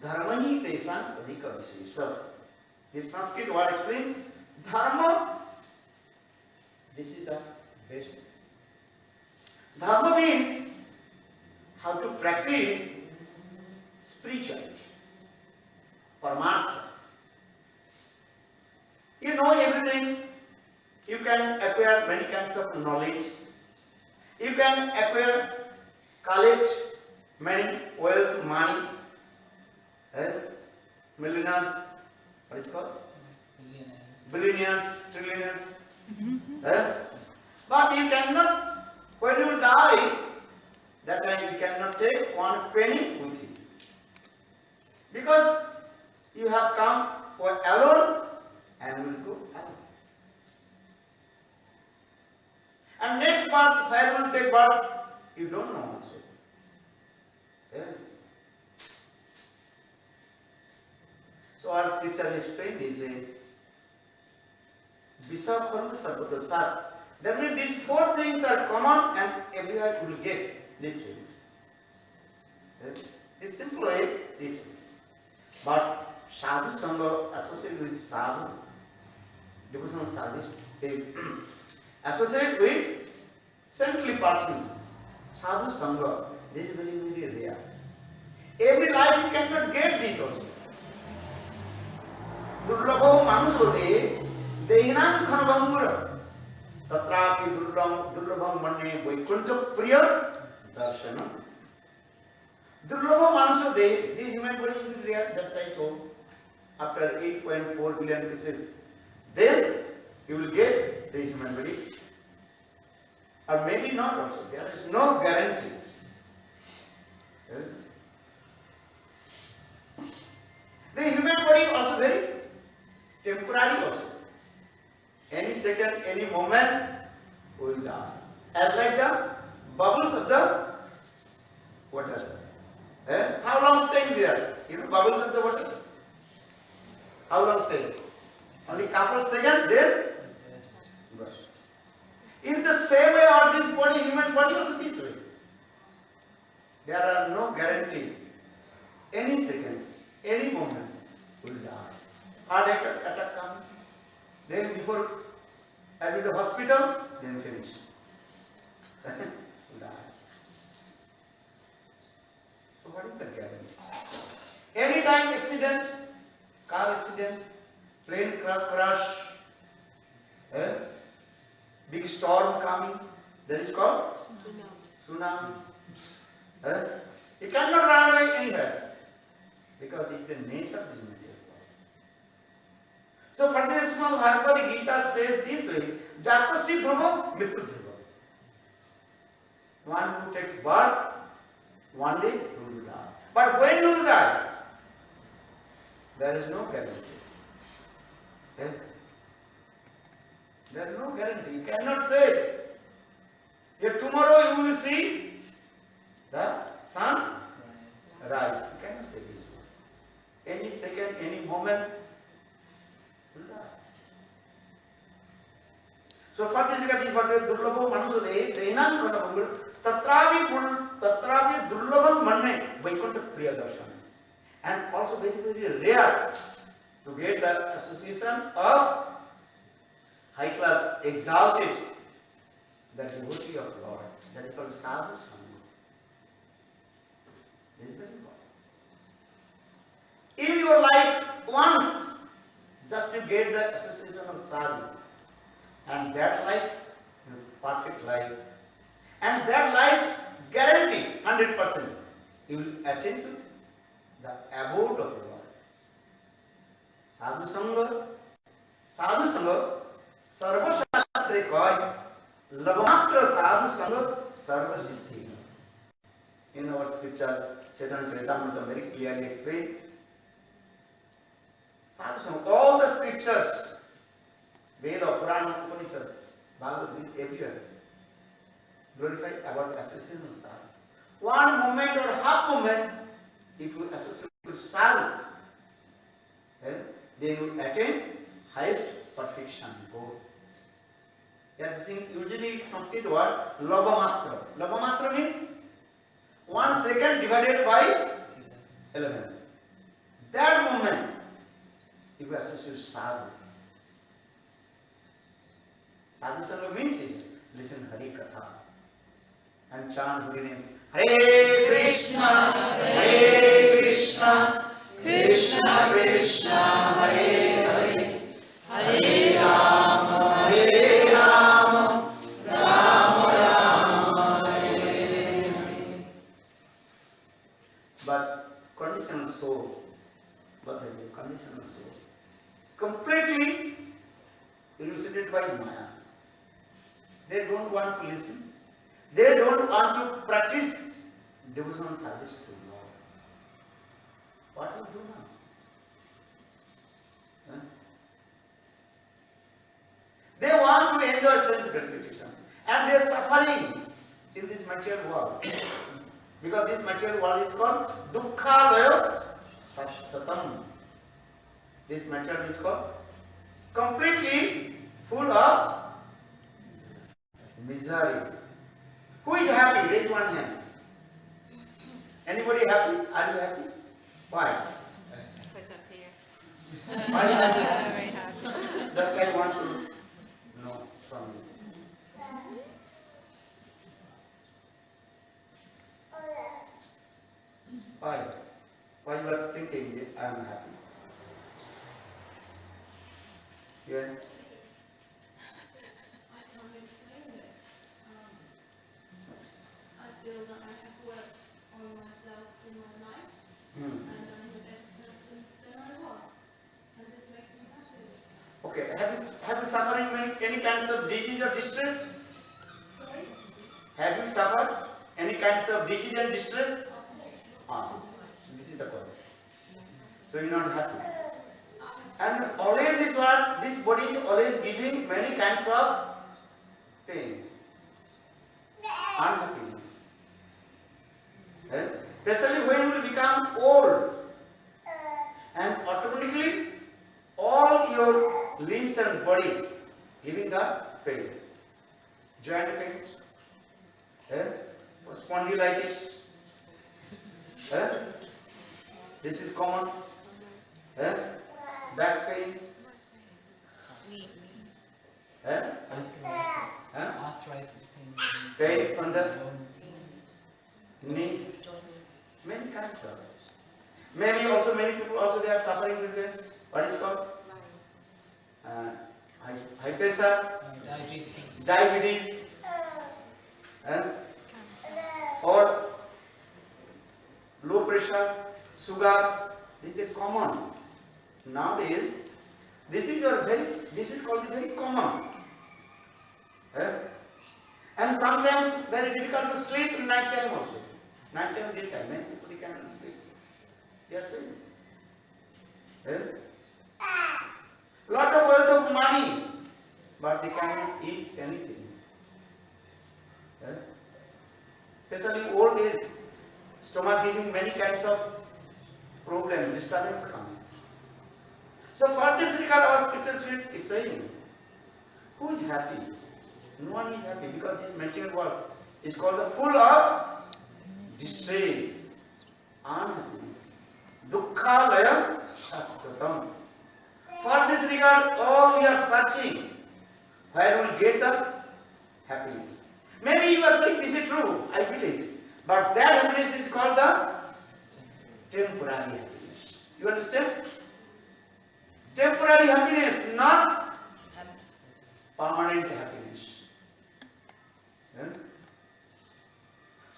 Dharma hi tesan adhika vishesha. This Sanskrit word explains dharma. This is the best. Dharma means how to practice spirituality, paramartha. You know everything. You can acquire many kinds of knowledge. You can acquire, collect many wealth, money, millionaires, what is it called? Billionaires, trillionaires. But you cannot. When you die, that time you cannot take one penny with you. Because you have come alone and will go alone. And next birth, where will take birth, you don't know also. So our scripture explains this way. Visakharma sarvata sat. That means these four things are common and everyone will get these things. It's simple way, this. But sadhu sangha associated with sadhu, devotional sadhu, associated with saintly person, sadhu sangha, this is very, very rare. Every life you cannot get this also. Durlabho manusode, dehinam khanabangura. Tatrapi durlabham manne vaikuntha priya darshanam. Durlabha manusa de, these human bodies will be rare, just I told. After 8.4 billion pieces, then you will get the human body. Or maybe not also, there is no guarantee. The human body also very temporary also. Any second, any moment will die. As like the bubbles of the water. How long staying there? You know bubbles of the water? How long staying? Only couple seconds, then burst. In the same way, or this body, human body also this way. There are no guarantee. Any second, any moment will die. Heart attack comes. Then before admit to the hospital, then finish. Die. So what is the guarantee? Any time accident, car accident, plane crash, big storm coming, that is called tsunami. You cannot run away anywhere because it is the nature of this material. So Padma Bhagavad Gita says this way, Jatasi Dhruvam Mrityu Dhruvam. One who takes birth, one day he will die. But when you will die, there is no guarantee. There is no guarantee. You cannot say, if tomorrow you will see the sun rise. You cannot say this one. Any second, any moment, so for this is what durlabho manusode dehinam khanabangura tatravi durlabham manne vaikuntha priya darshan. And also very, very rare to get the association of high class exalted, the devotee of Lord. That is called sadhu sangha. This is very important. in your life once, just to get the association of sadhu. And that life, perfect life. And that life, guarantee 100%, you will attain to the abode of the Lord. Sadhu Sangha, Sarva Shastre Koi, Lavamatra Sadhu Sangha, Sarva Siddhi. In our scriptures, Chaitanya Charitamrita very clearly explained. Sadhu Sangha, all the scriptures, Veda, Purana, Upanishad, Bhagavad Gita, everywhere, glorify about association of sadhu. One moment or half moment, if you associate with sadhu, then you attain highest perfection, both. That thing usually is Sanskrit word Labhamatra. Labhamatra means 1 second divided by 11. That moment, if you associate with sadhu, sadhu sangha means it. Listen Hari Katha and chant holy names. Hare Krishna, Krishna Krishna, Hare Hare, Hare Rama, Rama Rama, Hare Hare. But conditional soul, conditional soul, completely elucidated by Maya. They don't want to listen. They don't want to practice devotional service to Lord. What will do now? Huh? They want to enjoy sense gratification. And they are suffering in this material world. Because this material world is called Dukkhalaya Sasatam. This material is called completely full of misery. Who is happy? Raise one hand. Anybody happy? Are you happy? Why? Why are you happy? That's why I want to know from you. Why? Why you are thinking I am happy? Yeah. I feel that I have worked on myself in my life, and I'm a better person than I was, and this makes me happy. Okay, have you suffered any kinds of disease or distress? Sorry? Have you suffered any kinds of disease and distress? This is the point. So you're not happy. And always it was, this body is always giving many kinds of pain, unhappiness. Especially when you become old, and automatically all your limbs and body giving the pain, joint pain, spondylitis, this is common, back pain, Arthritis pain on the knee, many kinds of. Many people also they are suffering with what is called high pressure, diabetes, or low pressure, sugar. This is common nowadays. This is called very common. And sometimes very difficult to sleep in night time also. Night time, daytime, many people they cannot sleep. They are saying. Lot of wealth of money, but they cannot eat anything. Especially old age, stomach giving many kinds of problems, disturbance coming. So for this regard, our scripture is saying, who is happy? No one is happy because this material world is called the full of distress, unhappiness. Dukkhalaya Shasatam. For this regard, all we are searching where we get the happiness. Maybe you are saying this is true, I believe. But that happiness is called the temporary happiness. You understand? Temporary happiness, not permanent happiness. Yeah?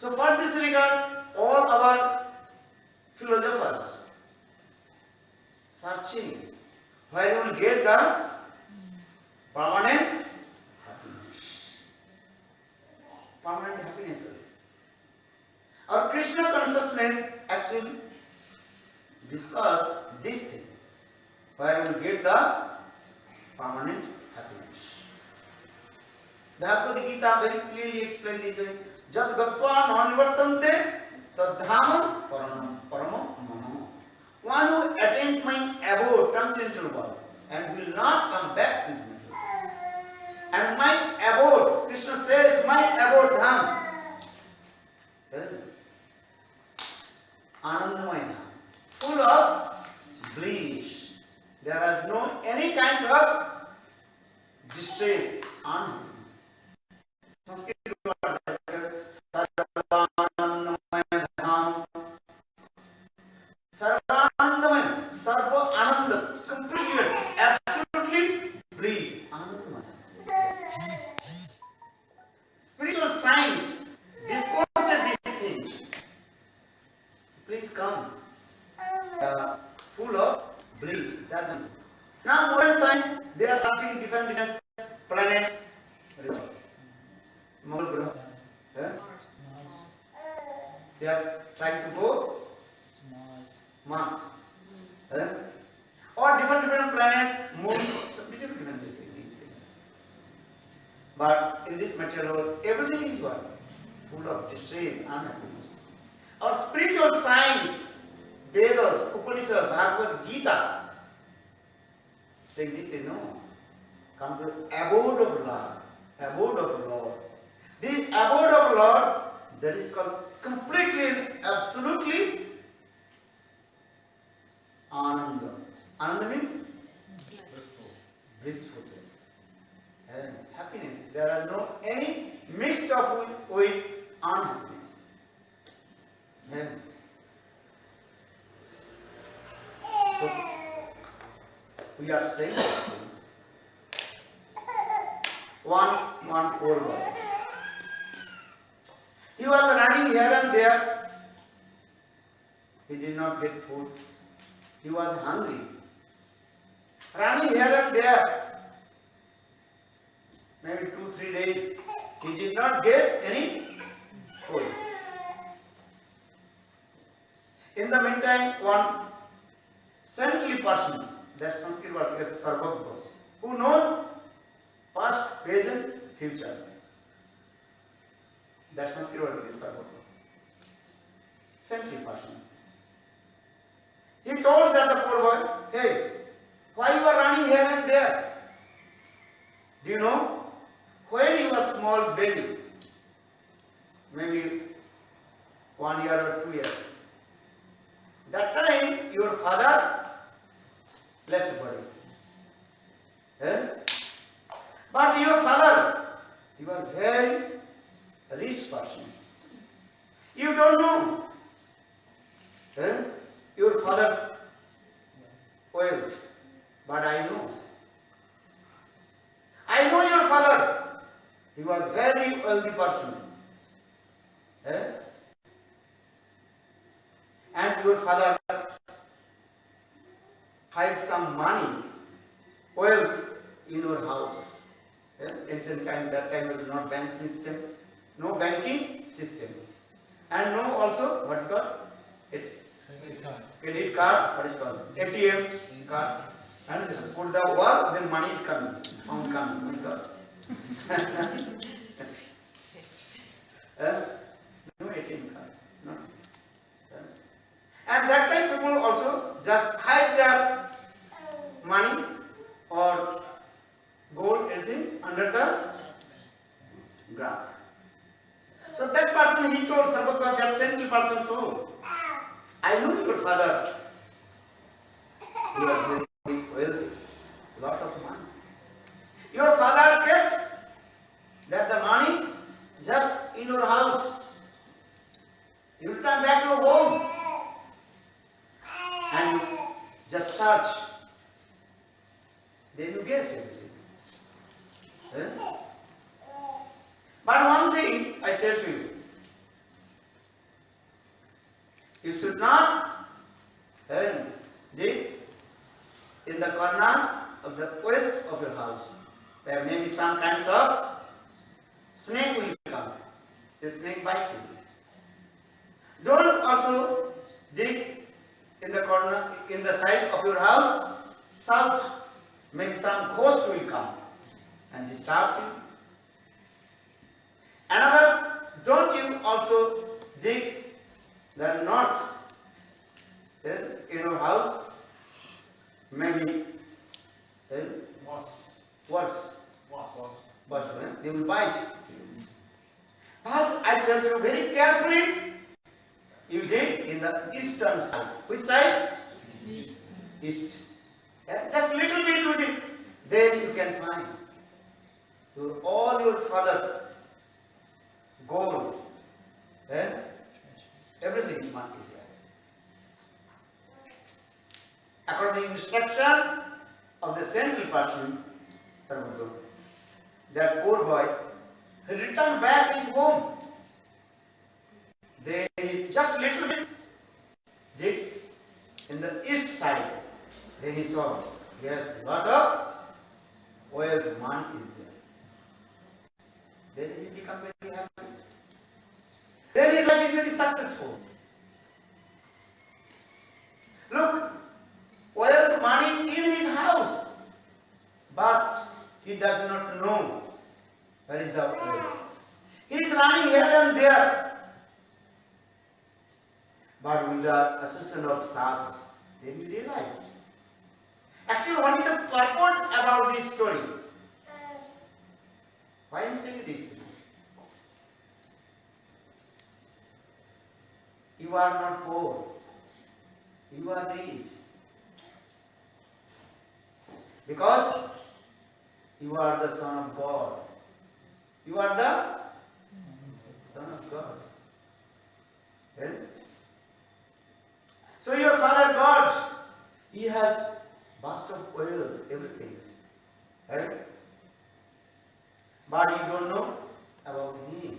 So for this regard, all our philosophers searching where you will get the permanent happiness. Permanent happiness. Our Krishna consciousness actually discuss these things, where you will get the permanent happiness. The Bhagavad Gita very clearly explains this way. Jat gatva non-nivartante tadham paramam mano. One who attains my abode, transcendental world, and will not come back to this material. And my abode, Krishna says, my abode dham. Anandamaya dham, full of bliss. There are no any kinds of distress, unhappiness. Sarvanandamaya dham. Sarvanandamaya, sarva ananda, complete, absolutely bliss. Anandamaya. Spiritual science discourses these things. Please come. Full of bliss. That's it. Now modern science, they are searching different planets. Mars. They are trying to go Mars. Or different planets, moons, different things. But in this material world, everything is what? Full of distress, unhappiness. Our spiritual science, Vedas, Upanishads, Bhagavad Gita, saying this, say no. Come to abode of Lord, abode of Lord. This abode of Lord, that is called completely and absolutely Ananda. Ananda means blissfulness and happiness. There are no any mixed up with unhappiness. Then, so we are saying one poor boy. He was running here and there. He did not get food. He was hungry. Running here and there. Maybe 2-3 days. He did not get any food. In the meantime, one saintly person, that Sanskrit word is Sarvabhava, who knows past, present, future. That Sanskrit word is Sarvabhava. Saintly person. He told that the poor boy, hey, why you are running here and there? Do you know? When you were small baby, maybe 1 year or 2 years, that time your father left the body. But your father, he was very rich person. You don't know your father's wealth, but I know. I know your father. He was very wealthy person. And your father hide some money, wealth in your house. Ancient time, that time was not bank system, no banking system, and no also what is called credit card, what is called ATM card, and just put the work, then money is coming, found coming, what is called. No ATM card, no. And that time people also just hide their money or gold, anything under the ground. So that person, he told Sarvabhava, that saintly person told, I know your father. He was very wealthy, lot of money. Your father kept that the money just in your house. You return back to your home. And then you get everything. Eh? But one thing I tell you, you should not dig in the corner of the west of your house. There may be some kinds of snake will come. The snake bite you. Don't also dig in the corner, in the side of your house, south. Maybe some ghost will come and disturb you. Another, don't you also dig the north in your house? Maybe wasps, they will bite you. But I tell you very carefully, you dig in the eastern side. Which side? East. Just little bit you dig, then you can find all your father's gold, everything is marked there. According to the instruction of the central person, that poor boy, he returned back his home. They just little bit dig in the east side. Then he saw, yes, lot of oil money is there. Then he became very happy. Then his life is very successful. Look, oil money in his house, but he does not know where is the oil. He is running here and there. But with the assistance of sadhu, then he realized. Actually, what is the purport about this story? Why am I saying this? You are not poor. You are rich. Because you are the son of God. You are the son of God. Well, so your father God, he has vast of oil, everything. Right? But you don't know about him.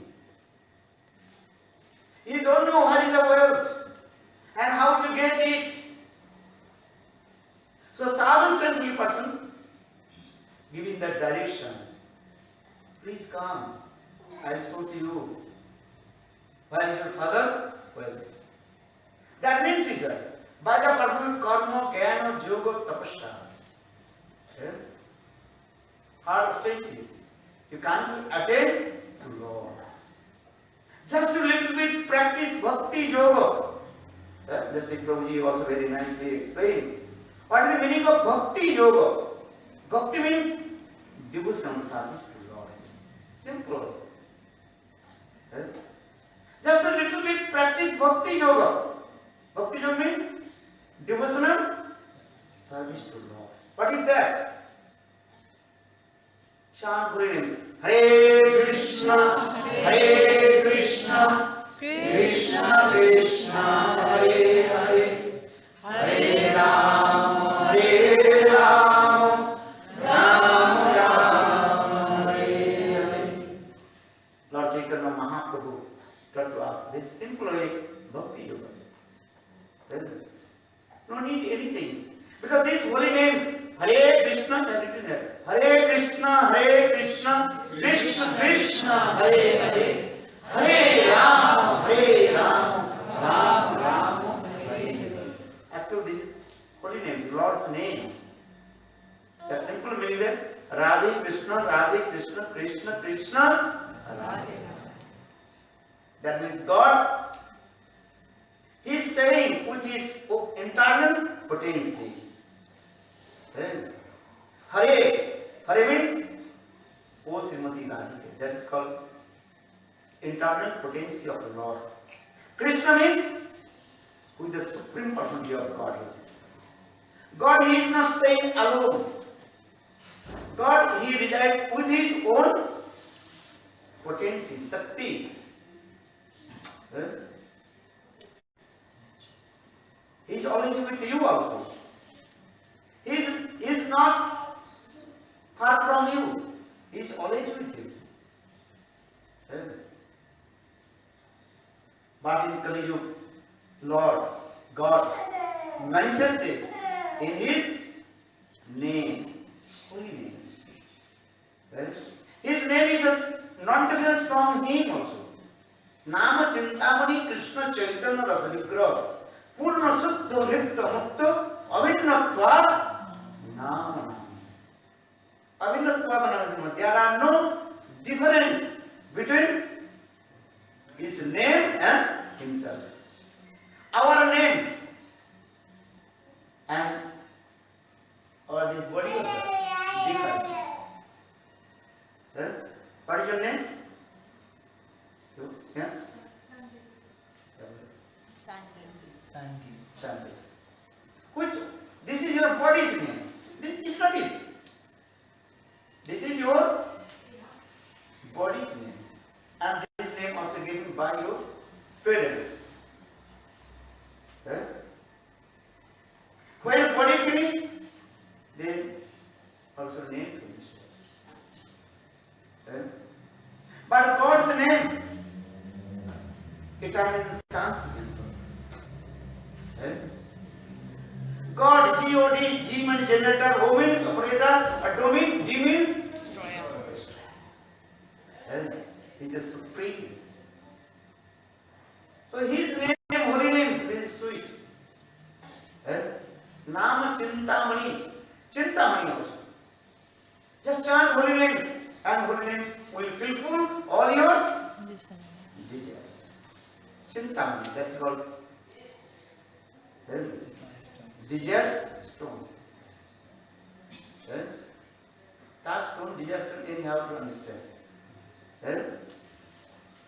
You don't know what is the wealth and how to get it. So sadhu central person giving that direction. Please come. I will show to you. Where is your father? Wealth. That means is that by the person karma, jnana, yoga, tapasya, hard austerity, you can't attain to Lord. Just a little bit practice bhakti yoga. Just like Prabhuji also very nicely explained. What is the meaning of bhakti yoga? Bhakti means devotion service to Lord. Simple. Just a little bit practice bhakti yoga. Bhakti yoga means devotional service to Lord. What is that? Chant Holy names. Hare Krishna, Hare Krishna, Krishna Krishna, Hare Hare, Hare Rama, Hare Rama, Rama Rama, Hare Hare. Lord Chaitanya Mahaprabhu taught to us this simple way, bhakti yoga. No need anything. Because these holy names, Hare Krishna, Hare Krishna, Hare Krishna, Krishna Krishna, Hare Hare, Hare Rama, Hare Rama, Rama Rama, Hare Hare. Actually, these holy names, Lord's name. The simple meaning there, Radhe Krishna, Radhe Krishna, Krishna Krishna, Radhe. That means God, He is staying with His internal potency. Hare, Hare means O Srimati Radhika. That is called internal potency of the Lord. Krishna means who is the supreme personality of God. God, He is not staying alone. God, He resides with His own potency, Shakti. He is always with you also. He is not far from you. He is always with you. But in Kali Yuga, Lord God manifested in His name, holy name. His name is not different from Him also. Nama Chintamani Krishna Chaitanya Rasa Vigraha Purna Suddha Nitya Mukta Avinnatva Nama. Avinnatva. There are no difference between His name and Himself. Our name and or this body also different. What is your name? You? Yeah? Sandy. Which, this is your body's name. This is not it. This is your body's name. And this name also given by your parents. When body finished, then also name finished. But God's name, eternal transcendental. God, G-O-D, G means generator, O means operator, atomic, D means destroyer. He is the supreme. So His name, holy name is sweet. Nama Chintamani. Chintamani also. Just chant holy names, and holy names will fulfill all your desires. Chintamani, that's called desires stone. Touchstone, desire stone, anyhow to understand.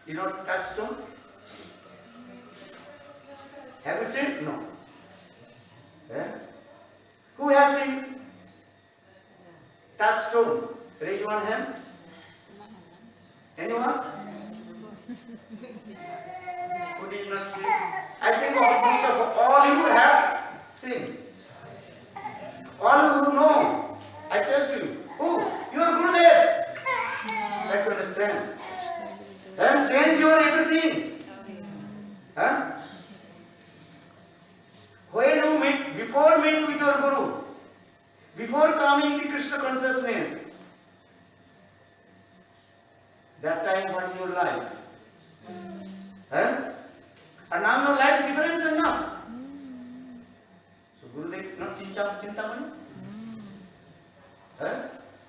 You know touchstone? Have you seen? No. Who has seen touchstone? Raise one hand. Anyone? Who did not see? I think almost of all you have seen. All who know. I tell you. Who? Your Gurudev. Try to understand. And change your everything. When you meet, before meet with your Guru, before coming to Krishna consciousness, that time what is your life? And now your life difference or not? So Gurudev not Chintamani?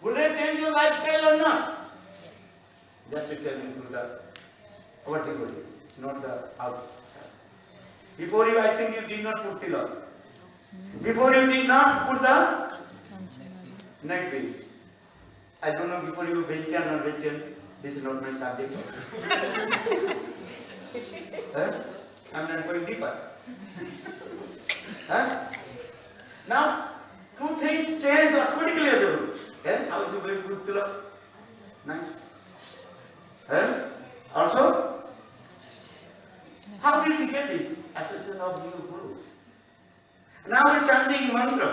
Gurudev change your lifestyle or not? Just to tell you through the vertical, not the out. Before you, I think you did not put tilak. Before you did not put the neck veil. I don't know before you vegetarian or vegetarian. This is not my subject. I'm not going deeper. Now, two things change automatically. How is you going to put tilak? Nice. Also, how did we get this? Association of your Guru. Now we are chanting mantra.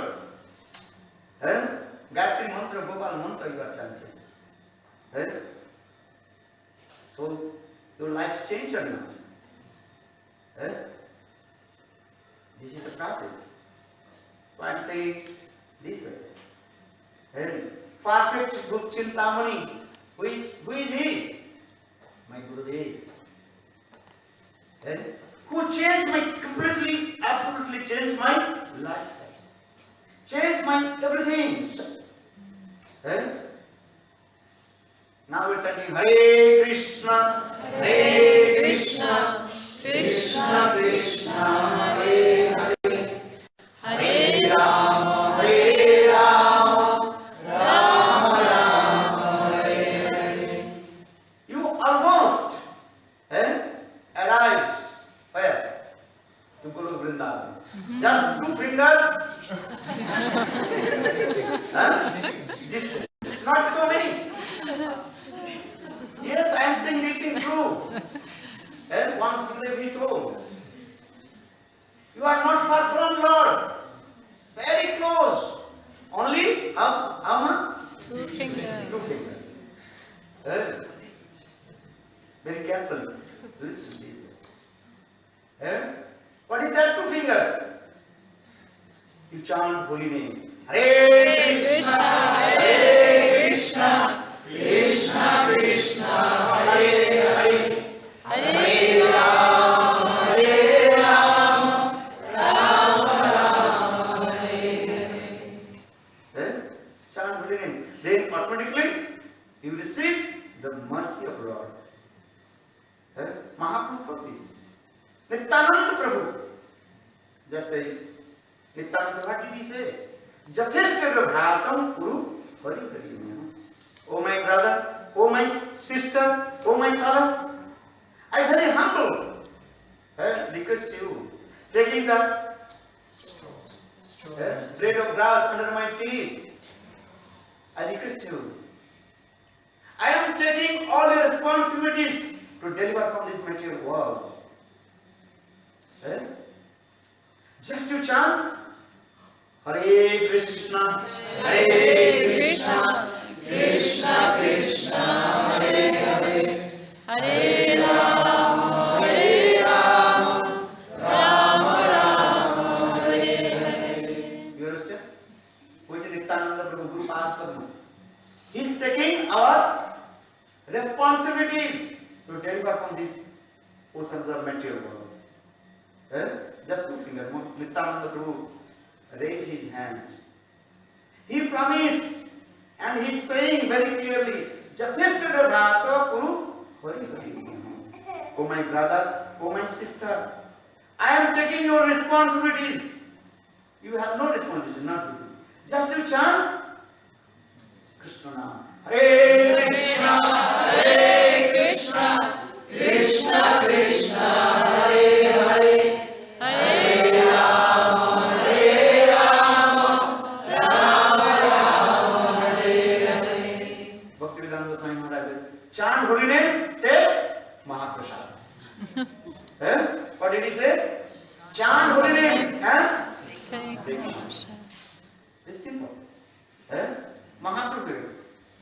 Gayatri mantra, Gopal mantra you are chanting. So, your life changed or not? This is the process. So I am saying this way. Perfect Guru Chintamani. Who is he? My Gurudev. Who changed completely, absolutely changed my lifestyle. Changed my everything. Now we're chanting Hare Krishna, Hare Krishna, Krishna Krishna, Hare Hare, Hare Rama, Hare Rama, Rama Rama, Hare Hare. You almost arrived where? To Guru Vrindavan. Just 2 fingers. Distance. Not so many. Yes, I am saying this thing true. And once we told, you are not far from Lord. Very close. Only how much? Two fingers. Two fingers. Very careful. Listen to this. What is that two fingers? You chant holy name. Hare Krishna, Hare Krishna, Krishna Krishna, Hare Hare, Hare Rama, Hare Rama, Rama Rama, Hare Hare. Chant holy name. Then automatically you receive the mercy of Lord. Mahaprabhu, Nityananda Prabhu. Just say, Nityananda, what did he say? Jatheshta bharatam kuru hari hari. Oh my brother, oh my sister, oh my father, I very humble. Request you, taking the blade of grass under my teeth. I request you. I am taking all the responsibilities to deliver from this material world. Just to chant Hare Krishna, Hare Krishna, Krishna Krishna, Hare Hare, Hare Rama, Hare Rama, Rama Rama, Hare Hare. You understand? Which is Nityananda Prabhu Guru Padma. He is taking our responsibilities to deliver from this oceans of material world. Just two fingers. Nityananda Prabhu raised his hand. He promised, and he is saying very clearly, Jatheshta bharatam kuru hari hari. Oh my brother, oh my sister, I am taking your responsibilities. You have no responsibility, not you. Just to chant Krishna Nam. Hare Krishna, Hare Krishna, Krishna Krishna, Hare Hare, Hare Rama, Hare Rama, Rama Rama, Hare Hare. Bhaktivedanta Swami Maharaj, chant holy name, take Mahaprasad. What did he say? Chant holy name and take Mahaprasad. It's simple. Mahaprabhu.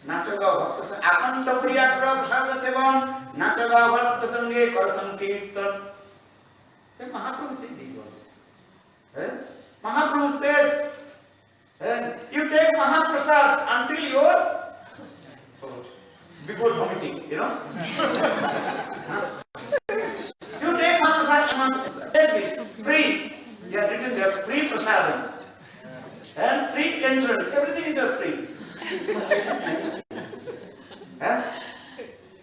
नाचगा भक्त आकांत प्रिया प्रसाद seven नाचगा भक्त संगे कर संकीर्तन. Say Mahaprabhu said this one. Mahaprabhu said, you take Mahaprasad until you are before vomiting, you know. You take Mahaprasad and take this free. You have written there free prasadam and free entrance. Everything is there free.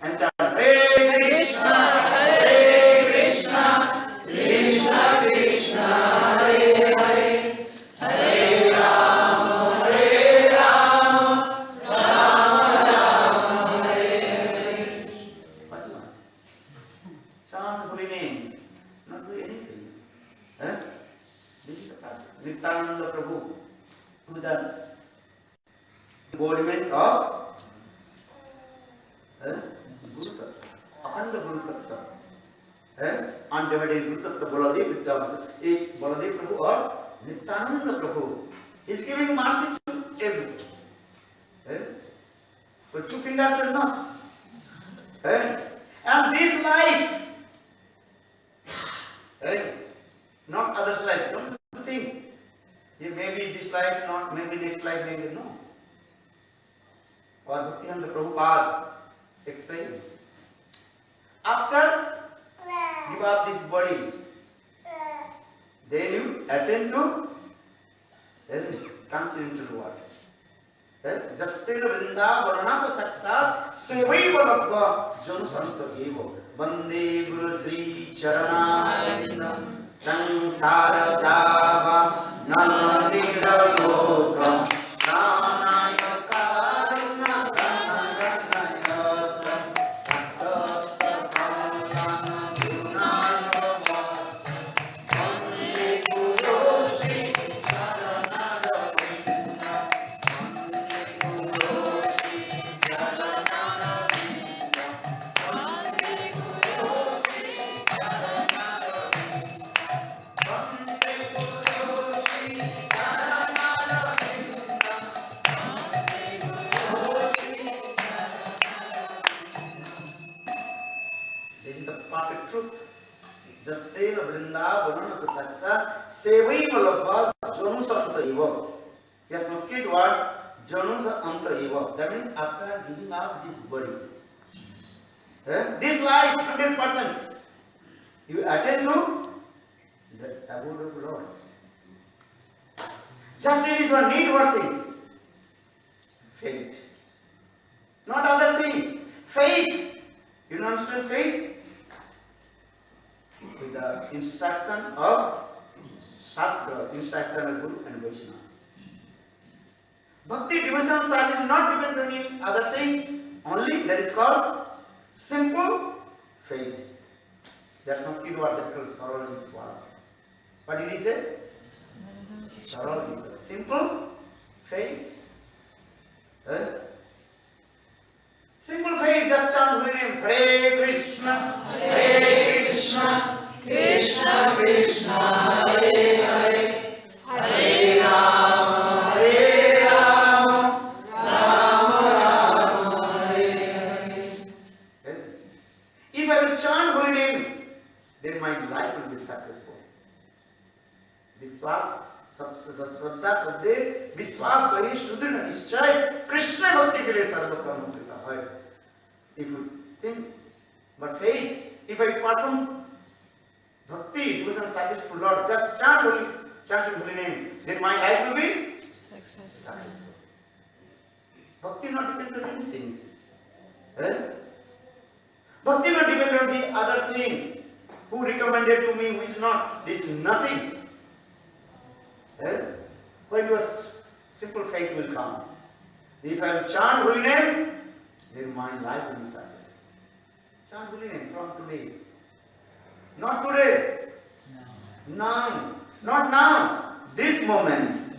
And chant Hare Krishna, Hare Krishna, Krishna Krishna, Hare Hare, Hare Rama, Hare Rama, Rama Rama, Hare Hare. What do you want? Chant holy names, not do anything. This is the process. Nityananda Prabhu, who the embodiment of Guru Tattva, Akhanda Guru Tattva, undivided Guru Tattva, Baladev Vidyabhasa, एक बलदेव प्रभु और नित्यानंद प्रभु. He is giving mercy to everyone. But two fingers are not. And this life, not others' life. Don't think. Maybe this life, not maybe next life, maybe no. Or Bhaktivedanta Prabhupada explained. After give up this body, then you attend to, then comes into the water. Jastir Vrindavanata Saksat Sevaiva Labba Janu Santagevo Vande Guru Sri Charanarindam Sansara Java Nalanira Lokam Jastev Vrindavanam Tathakta Sevai Malabha Janus Anta Eva. A Sanskrit word Janus Anta Eva. That means after giving up this body. This life 100%. You attend to the abode of Lord. Just it is one need what things? Faith. Not other things. Faith. You don't understand faith? With the instruction of Shastra, instruction of Guru and Vaishnava. Bhakti devotional service is not dependent on other things. Only that is called simple faith. That Sanskrit word that called Saral Vishwas. What did he say? Saral Vishwas. Simple faith. Simple faith, just chant holy names. Hare Krishna, Hare Krishna, Krishna Krishna, Hare Hare, Hare Rama, Hare Rama, Rama Rama, Hare Hare. If I will chant holy names, then my life will be successful. Vishwas, Shraddha Sabde, Vishwas Ganesh Rudra Nishchay, Krishna Bhakti Kile Sarvakam Krita Hai. If you think, but faith, if I perform bhakti, devotion service to Lord, just chanting holy name, then my life will be successful. Bhakti not depend on anything. Bhakti not depend on the other things. Who recommended to me, who is not. This is nothing. When your simple faith will come. If I will chant holy name, then my life will be successful. Chant holy name from today. Not today. Now. Not now. This moment.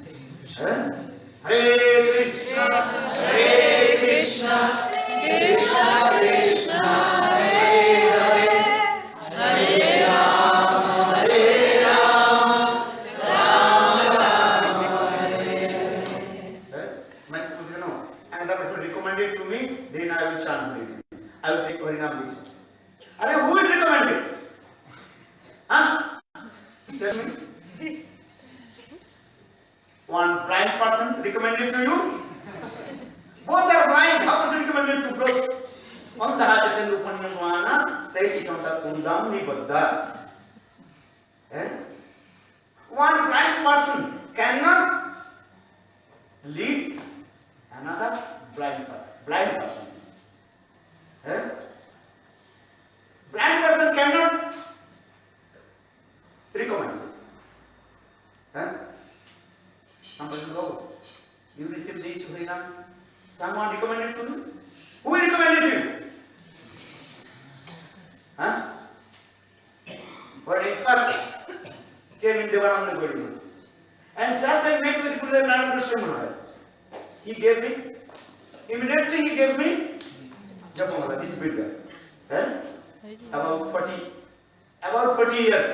Hare Krishna, Hare Krishna, Krishna Krishna, Hare Hare, Hare Rama, Hare Rama, Rama Rama, Hare Hare. You know, another person recommended to me, then I will chant holy name. I will take Harinam Disha. Who will recommend it? Huh? Tell me. One blind person recommended to you? Both are blind. How is it recommended to both? Antaha Chaitanya Upanyamana Staiti Santa Kundam Nibadda. One blind person cannot lead another blind person. Blind person cannot recommend. Somebody go. You receive this Harinam. Someone recommended to you? Who recommended you? But I first came in Devananda Gurima. And just I met with Gurudev Narayan Krishna Maharaj. He gave me, immediately he gave me Japamala, this Vidya. About 40 years.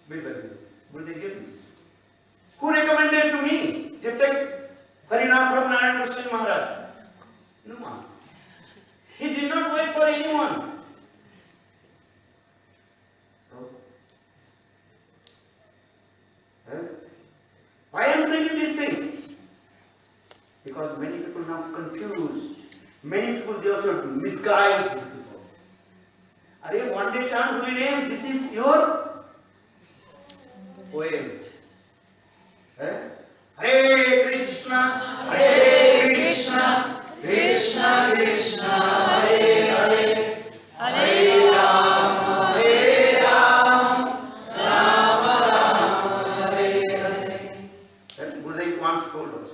Gurudev gave me. Who recommended to me to take Harinam from Narayan Krishna Maharaj? No one. He did not wait for anyone. Why I am saying these things? Because many people now confused. Many people they also misguide people. Are one day chant holy name, this is your wealth. Hare Krishna, Krishna Krishna, Hare Hare, Hare Rama, Hare Rama, Rama Rama, Hare Hare. That Gurudev once told us.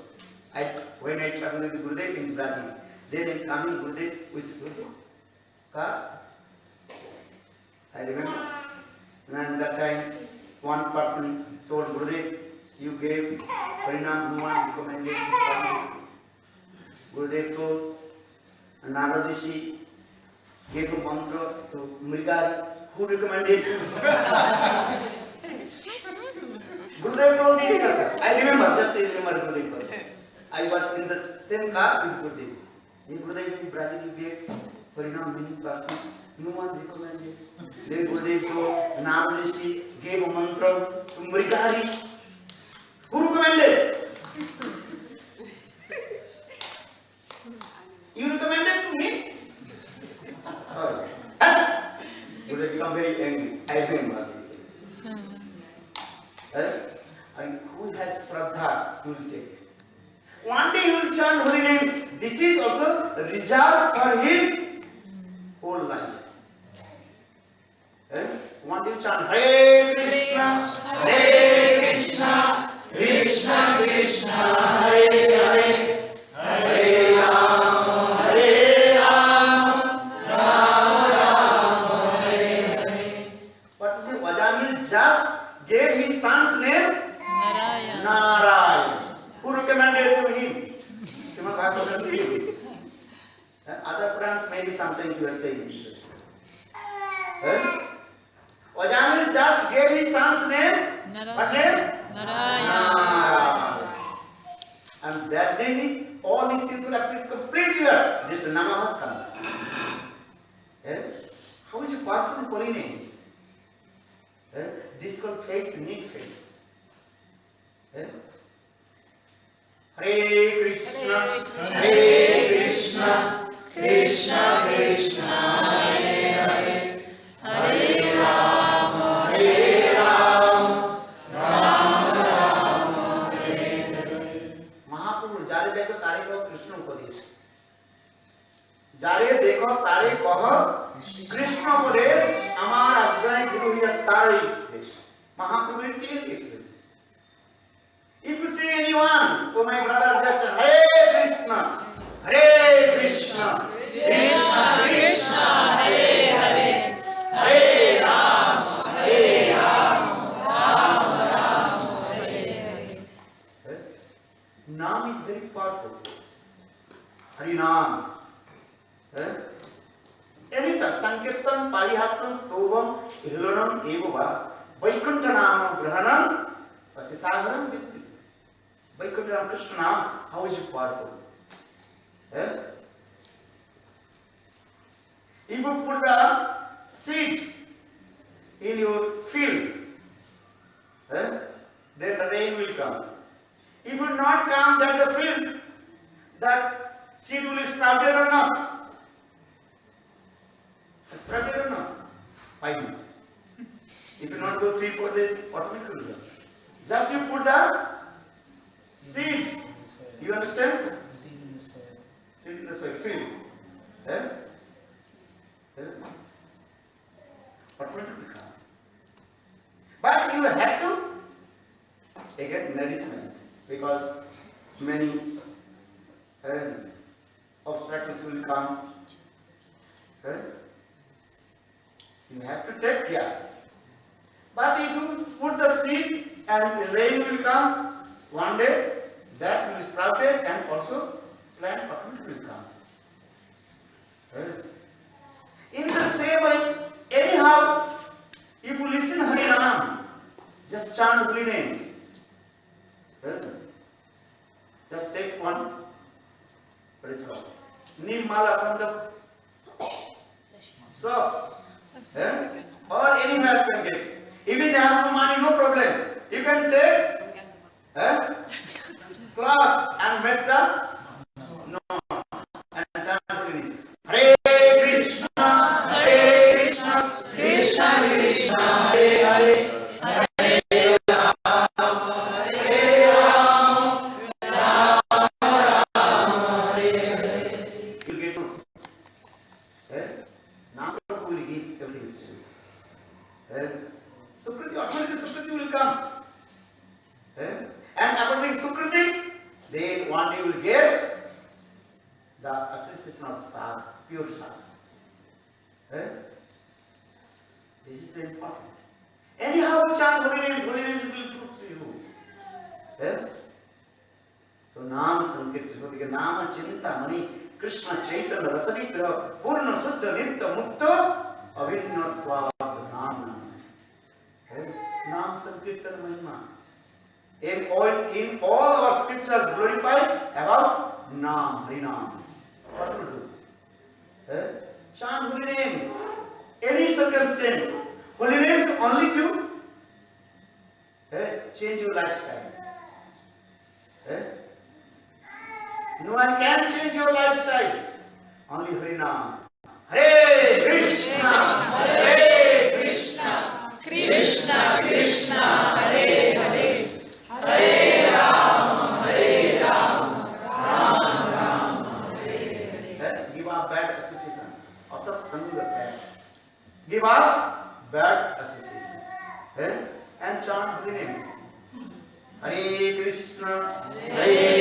When I traveled with Gurudev in Brazil, then I coming Gurudev with car. I remember. And that time, one person told Gurudev, you gave Harinam, no one recommended this. Gurudev told, Narada Rishi gave a mantra to Mrigari. Who recommended you? Gurudev told these guys. I remember Gurudev. I was in the same car with Gurudev. In Gurudev in Brazil, he gave Parinam many persons, no one recommended. They Gurudev Naradishi gave a mantra to Mrigari. Who recommended? You recommended to me? Oh. Gurudev become very angry. I blame Mrigari. And who has Shraddha, he will take. One day he will chant holy names. This is also reserved for his whole life. One day you chant Hare Krishna, Hare Krishna, Krishna Krishna, Hare Hare, Hare Rama, Hare Rama, Rama Rama, Hare Hare. What is it? Vajamil just gave his son's name Narayan. Who recommended to him? Srimad Bhagavatam to him. Other friends maybe sometimes you are saying. Vajamil just gave his son's name. What name? Narayan. And that day all these people have completely learned. This Namah has come. How is it powerful holy name? This is called faith, need faith. Hare Krishna, Hare Krishna, Krishna Krishna, Hare Hare, Hare Rama, Hare Rama, Rama Rama, Hare Hare. Mahaprabhu, jare dekho tare kaho Krishna upadesh. Jare dekho tare kaho Krishna upadesh. Amar ajnai guru hiya tare. Mahaprabhu will tell this. If you see anyone, oh my brother, just Hare Krishna, Hare Krishna, Krishna Krishna, Hare Hare, Hare Rama, Hare Rama, Rama Rama, Hare Hare. Naam is very powerful. Harinam. Anything, Sankirtan, Parihastam, Stobam, Hilanam, Evava, Vaikunthanam, Grahanam, Vasisagaram, Vitti. Vaikuntha Krishna, how is it powerful? If you put a seed in your field, then the rain will come. If it will not come, then the field, that seed will be sprouted or not? Sprouted or not? Why not? If you not go 3-4 days, automatically will come. Just you put the seed. You understand? Seed in the soil. Field. What will it become? But you have to take nourishment because many obstacles will come. You have to take care. But if you put the seed and the rain will come, one day that will be sprouted and also plant will come. In the same way, anyhow, if you listen Harinam, just chant holy names. Just take one, Neem mala from the shop, or anywhere you can get. Even they have no money, no problem. You can take cloth and make the and chant holy name. Hare Krishna, Hare Krishna, Krishna Krishna, Hare Hare, Hare Rama, Hare Rama, Rama Rama, Hare Hare. You will get to now will give everything. Sukriti, automatically Sukriti will come. And according to Sukriti, they one day will get the association of Sadh, pure Sadh. This is very important. Anyhow, chant holy names will prove to you. So, Naam Sankirtan, so Nama Chinta Mani, Krishna Chaitanya Rasadikra, Purna Suddha Nitya Mukta, Avinnatva Naam. Naam Sankirtan Mahima. In all our scriptures glorified about Naam, Harinam. What to do? chant holy names. Any circumstance, holy names only to change your lifestyle. No one can change your lifestyle. Only Harinam. Hare Krishna, Hare Krishna, Krishna Krishna, Hare Hare, Hare Ram, Ram Ram, Hare Hare. Give up bad association. Also, Sangha. Give up bad association. And chant holy name. Hare Krishna, Hare